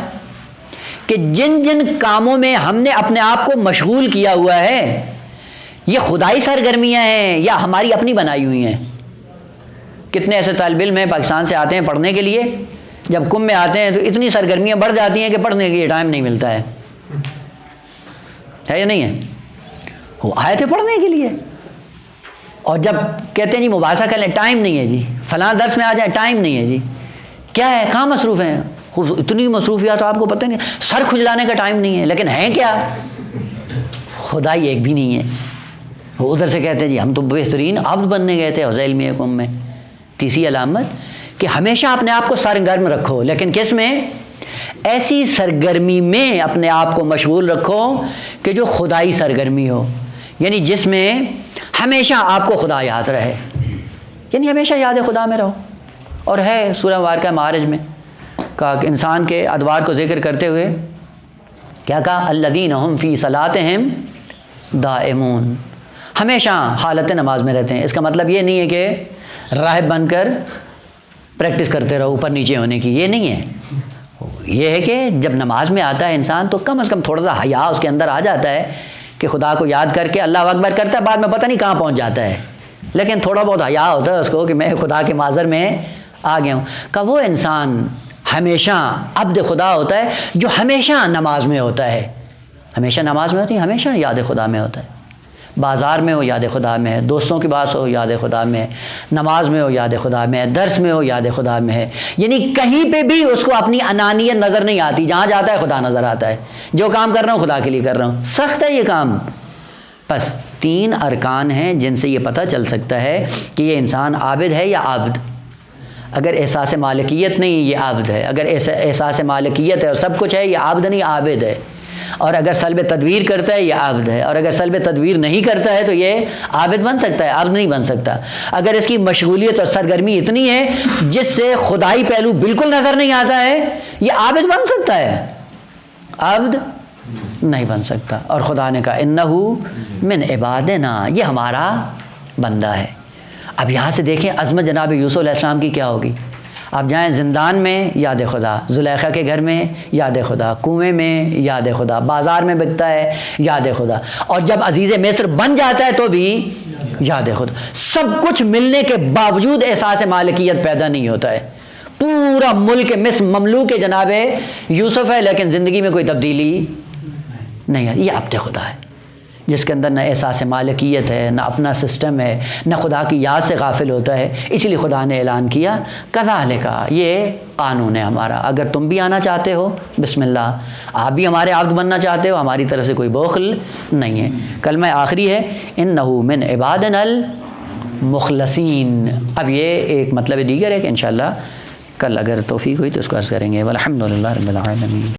کہ جن جن کاموں میں ہم نے اپنے آپ کو مشغول کیا ہوا ہے یہ خدائی سرگرمیاں ہیں یا ہماری اپنی بنائی ہوئی ہیں؟ کتنے ایسے طالب علم ہیں پاکستان سے آتے ہیں پڑھنے کے لیے، جب کم میں آتے ہیں تو اتنی سرگرمیاں بڑھ جاتی ہیں کہ پڑھنے کے لیے ٹائم نہیں ملتا ہے یا نہیں ہے؟ وہ آئے تھے پڑھنے کے لیے اور جب کہتے ہیں جی مباحثہ کر لیں، ٹائم نہیں ہے جی، فلاں درس میں آ جائیں، ٹائم نہیں ہے جی، کیا ہے کہاں مصروف ہیں؟ اتنی مصروفیات آپ کو پتہ نہیں، سر کھجلانے کا ٹائم نہیں ہے، لیکن ہیں کیا؟ خدائی ایک بھی نہیں ہے۔ وہ ادھر سے کہتے ہیں جی ہم تو بہترین عبد بننے گئے تھے حوض علمیہ قوم میں۔ تیسری علامت کہ ہمیشہ اپنے آپ کو سرگرم رکھو، لیکن کس میں؟ ایسی سرگرمی میں اپنے آپ کو مشغول رکھو کہ جو خدائی سرگرمی ہو، یعنی جس میں ہمیشہ آپ کو خدا یاد رہے، یعنی ہمیشہ یاد خدا میں رہو۔ اور ہے سورہ مبارکہ معارج میں کہا کہ انسان کے ادوار کو ذکر کرتے ہوئے کیا کہا؟ الذین هم فی صلاتہم دائمون، ہمیشہ حالت نماز میں رہتے ہیں۔ اس کا مطلب یہ نہیں ہے کہ راہب بن کر پریکٹس کرتے رہو اوپر نیچے ہونے کی، یہ نہیں ہے۔ یہ ہے کہ جب نماز میں آتا ہے انسان تو کم از کم تھوڑا سا حیا اس کے اندر آ جاتا ہے کہ خدا کو یاد کر کے اللہ اکبر کرتا ہے، بعد میں پتہ نہیں کہاں پہنچ جاتا ہے، لیکن تھوڑا بہت حیا ہوتا ہے اس کو کہ میں خدا کے معذر میں آ گیا ہوں۔ کہ وہ انسان ہمیشہ عبد خدا ہوتا ہے جو ہمیشہ نماز میں ہوتا ہے، ہمیشہ نماز میں ہوتی ہے، ہمیشہ یاد خدا میں ہوتا ہے۔ بازار میں ہو یاد خدا میں ہے، دوستوں کے پاس ہو یاد خدا میں ہے، نماز میں ہو یاد خدا میں ہے، درس میں ہو یاد خدا میں ہے، یعنی کہیں پہ بھی اس کو اپنی انانیت نظر نہیں آتی، جہاں جاتا ہے خدا نظر آتا ہے، جو کام کر رہا ہوں خدا کے لیے کر رہا ہوں۔ سخت ہے یہ کام، بس 3 ارکان ہیں جن سے یہ پتہ چل سکتا ہے کہ یہ انسان عابد ہے یا عبد۔ اگر احساس مالکیت نہیں یہ عابد ہے، اگر احساس مالکیت ہے اور سب کچھ ہے یہ عابد نہیں عابد ہے، اور اگر سلب تدبیر کرتا ہے یہ عابد ہے، اور اگر سلب تدبیر نہیں کرتا ہے تو یہ عابد بن سکتا ہے، عابد نہیں بن سکتا۔ اگر اس کی مشغولیت اور سرگرمی اتنی ہے جس سے خدائی پہلو بالکل نظر نہیں آتا ہے، یہ عابد بن سکتا ہے، عابد نہیں بن سکتا۔ اور خدا نے کہا انہو من عبادنا، یہ ہمارا بندہ ہے۔ اب یہاں سے دیکھیں عظمت جناب یوسف علیہ السلام کی کیا ہوگی۔ آپ جائیں زندان میں یاد خدا، زلیخا کے گھر میں یاد خدا، کنویں میں یاد خدا، بازار میں بکتا ہے یاد خدا، اور جب عزیز مصر بن جاتا ہے تو بھی یاد خدا۔ سب کچھ ملنے کے باوجود احساس مالکیت پیدا نہیں ہوتا ہے۔ پورا ملک مصر مملوک جناب یوسف ہے لیکن زندگی میں کوئی تبدیلی نہیں ہے۔ یہ عبد خدا ہے جس کے اندر نہ احساس مالکیت ہے، نہ اپنا سسٹم ہے، نہ خدا کی یاد سے غافل ہوتا ہے۔ اسی لیے خدا نے اعلان کیا کذالک، یہ قانون ہے ہمارا۔ اگر تم بھی آنا چاہتے ہو بسم اللہ، آپ بھی ہمارے عبد بننا چاہتے ہو، ہماری طرف سے کوئی بخل نہیں ہے۔ کلمہ آخری ہے انہو من عبادنا المخلصین۔ اب یہ ایک مطلب دیگر ہے کہ انشاءاللہ کل اگر توفیق ہوئی تو اس کو عرض کریں گے۔ والحمدللہ رب العالمین۔